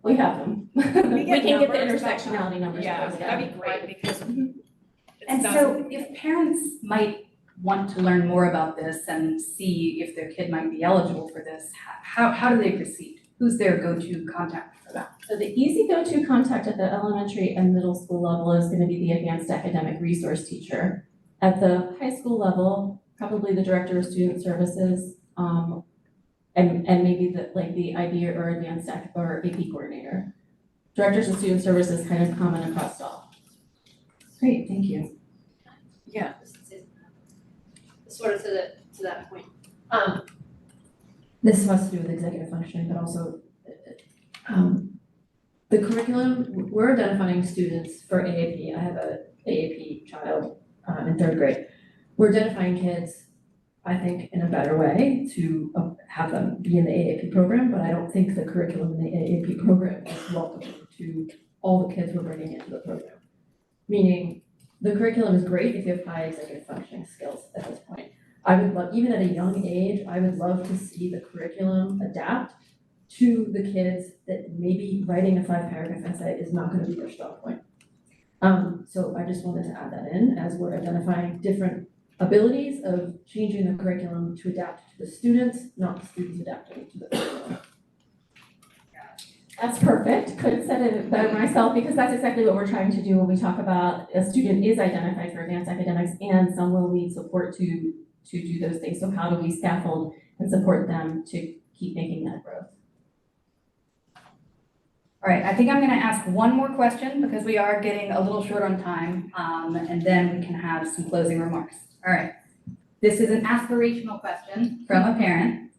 we have them. We can get the numbers about intersectionality numbers. Yeah, for those, that'd be great because. And so if parents might want to learn more about this and see if their kid might be eligible for this, how do they proceed? Who's their go-to contact for that? So the easy go-to contact at the elementary and middle school level is going to be the advanced academic resource teacher. At the high school level, probably the director of student services, and maybe the IB or advanced or AP coordinator. Directors of student services kind of common across all. Great, thank you. Yeah. Sort of to that point. This has to do with executive functioning, but also the curriculum, we're identifying students for AAP. I have a AAP child in 3rd grade. We're identifying kids, I think, in a better way to have them be in the AAP program, but I don't think the curriculum in the AAP program is welcoming to all the kids we're bringing into the program. Meaning, the curriculum is great if you have high executive functioning skills at this point. I would love, even at a young age, I would love to see the curriculum adapt to the kids that maybe writing a 5-paragraph essay is not going to be their strong point. So I just wanted to add that in as we're identifying different abilities of changing the curriculum to adapt to the students, not the students adapting to the curriculum. That's perfect. Couldn't have said it better myself because that's exactly what we're trying to do when we talk about a student is identified for advanced academics and some will need support to do those things. So how do we scaffold and support them to keep making that growth? All right, I think I'm gonna ask one more question because we are getting a little short on time, and then we can have some closing remarks. All right, this is an aspirational question from a parent.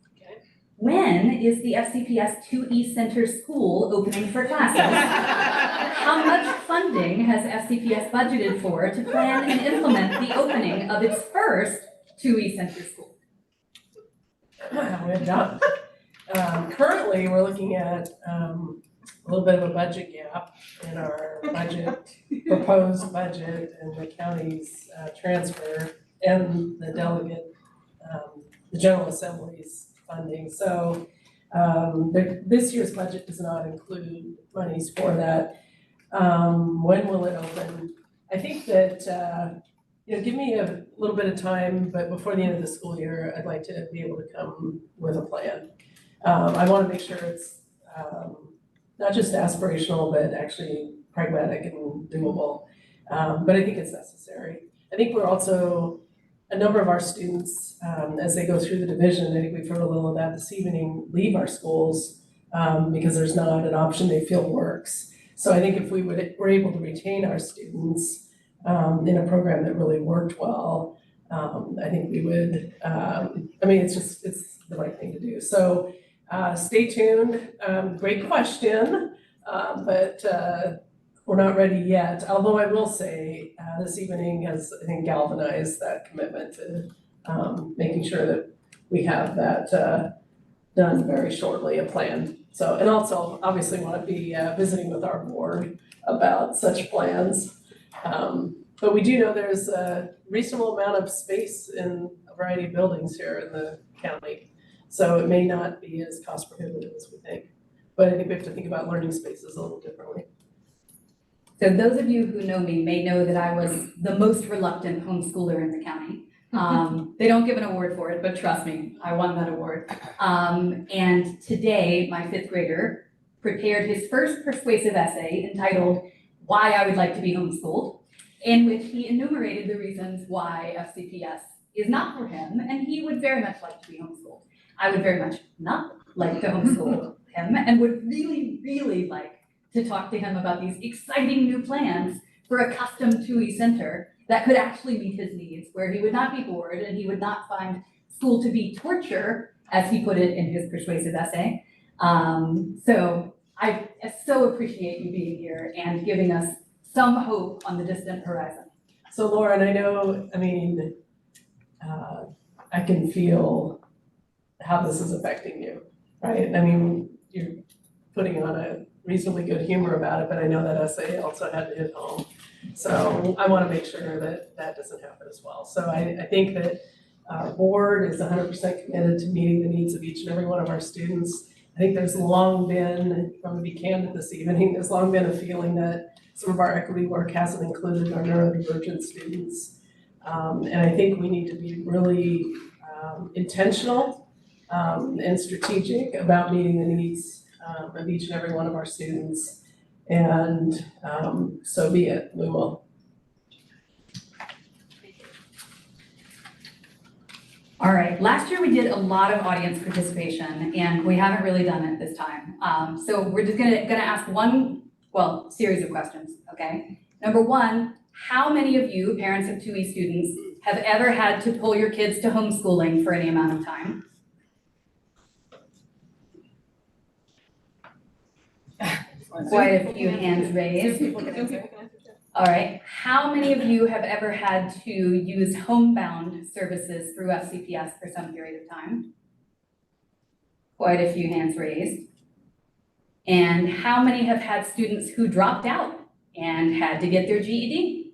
When is the FCPS 2E Center School opening for classes? How much funding has FCPS budgeted for to plan and implement the opening of its first 2E Center School? how we done. Currently, we're looking at a little bit of a budget gap in our budget, proposed budget and the county's transfer and the delegate, the General Assembly's funding. So this year's budget does not include monies for that. When will it open? I think that, give me a little bit of time, but before the end of the school year, I'd like to be able to come with a plan. I want to make sure it's not just aspirational, but actually pragmatic and doable. But I think it's necessary. I think we're also, a number of our students, as they go through the division, I think we've heard a little of that this evening, leave our schools because there's not an option they feel works. So I think if we're able to retain our students in a program that really worked well, I think we would, it's the right thing to do. So stay tuned. Great question, but we're not ready yet. Although I will say this evening has, I think, galvanized that commitment to making sure that we have that done very shortly, a plan. So, and also obviously want to be visiting with our board about such plans. But we do know there's a reasonable amount of space in a variety of buildings here in the county. So it may not be as cost prohibitive as we think. But I think we have to think about learning spaces a little differently. So those of you who know me may know that I was the most reluctant homeschooler in the county. They don't give an award for it, but trust me, I won that award. And today, my 5th grader prepared his first persuasive essay entitled, "Why I Would Like to Be Homeschooled," in which he enumerated the reasons why FCPS is not for him, and he would very much like to be homeschooled. I would very much not like to homeschool him and would really, really like to talk to him about these exciting new plans for a custom 2E center that could actually meet his needs, where he would not be bored and he would not find school to be torture, as he put it in his persuasive essay. So I so appreciate you being here and giving us some hope on the distant horizon. So Lauren, I know, I can feel how this is affecting you, right? I mean, you're putting on a reasonably good humor about it, but I know that essay also had to hit home. So I want to make sure that that doesn't happen as well. So I think that our board is 100% committed to meeting the needs of each and every one of our students. I think there's long been, if I'm going to be candid this evening, there's long been a feeling that some of our equity work hasn't included our neurodivergent students. And I think we need to be really intentional and strategic about meeting the needs of each and every one of our students. And so be it, we will. All right, last year we did a lot of audience participation and we haven't really done it this time. So we're just gonna ask series of questions, okay? Number 1, how many of you, parents of 2E students, have ever had to pull your kids to homeschooling for any amount of time? Quite a few hands raised. All right, how many of you have ever had to use homebound services through FCPS for some period of time? Quite a few hands raised. And how many have had students who dropped out and had to get their GED?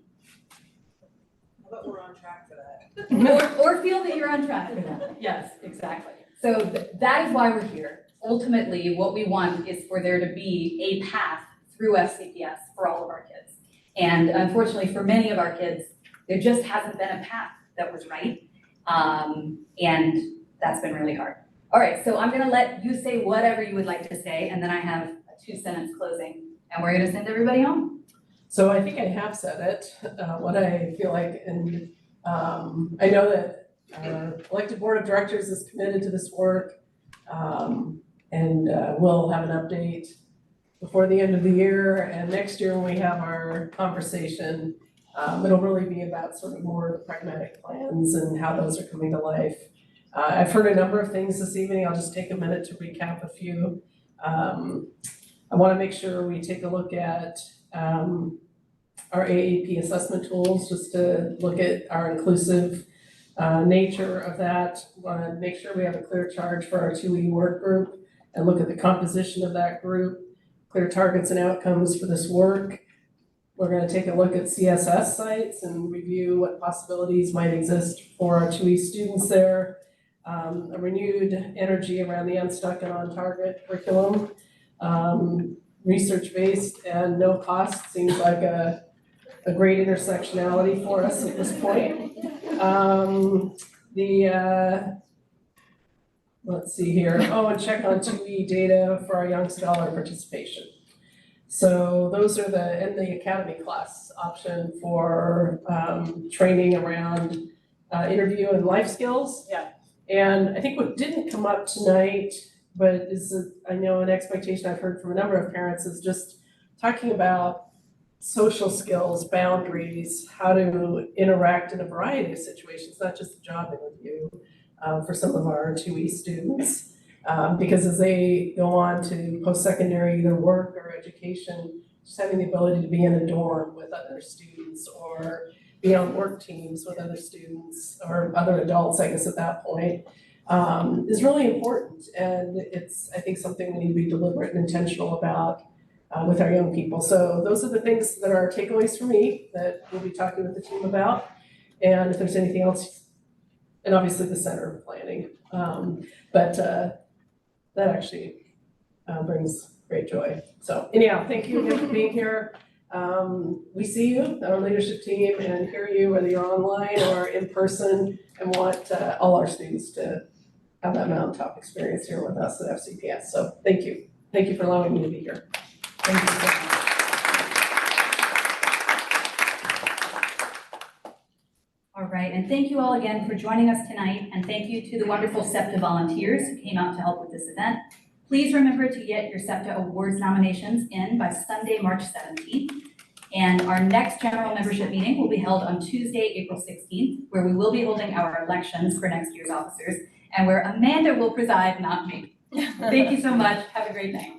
But we're on track for that. Or feel that you're on track for that. Yes, exactly. So that is why we're here. Ultimately, what we want is for there to be a path through FCPS for all of our kids. And unfortunately, for many of our kids, there just hasn't been a path that was right. And that's been really hard. All right, so I'm gonna let you say whatever you would like to say, and then I have a 2-sentence closing, and we're gonna send everybody home. So I think I have said it, what I feel like, and I know that our elected board of directors is committed to this work. And we'll have an update before the end of the year, and next year when we have our conversation, it'll really be about sort of more of the pragmatic plans and how those are coming to life. I've heard a number of things this evening. I'll just take a minute to recap a few. I want to make sure we take a look at our AAP assessment tools, just to look at our inclusive nature of that. Want to make sure we have a clear charge for our 2E work group and look at the composition of that group, clear targets and outcomes for this work. We're going to take a look at CSS sites and review what possibilities might exist for our 2E students there. A renewed energy around the Unstuck and On Target curriculum. Research-based and no cost seems like a great intersectionality for us at this point. Let's see here. Oh, and check on 2E data for our young scholar participation. So those are in the academy class option for training around interview and life skills. Yeah. And I think what didn't come up tonight, but is I know an expectation I've heard from a number of parents, is just talking about social skills, boundaries, how to interact in a variety of situations, not just a job interview for some of our 2E students. Because as they go on to post-secondary either work or education, just having the ability to be in a dorm with other students or be on work teams with other students or other adults, I guess at that point, is really important. And it's, I think, something we need to be deliberate and intentional about with our young people. So those are the things that are takeaways for me that we'll be talking with the team about. And if there's anything else, and obviously the center of planning, that actually brings great joy. So anyhow, thank you again for being here. We see you, our leadership team, and hear you whether you're online or in person, and want all our students to have that mountaintop experience here with us at FCPS. So thank you. Thank you for allowing me to be here. Thank you so much. All right, and thank you all again for joining us tonight, and thank you to the wonderful SEPTA volunteers who came out to help with this event. Please remember to get your SEPTA Awards nominations in by Sunday, March 17th. And our next general membership meeting will be held on Tuesday, April 16th, where we will be holding our elections for next year's officers, and where Amanda will preside, not me. Thank you so much. Have a great night.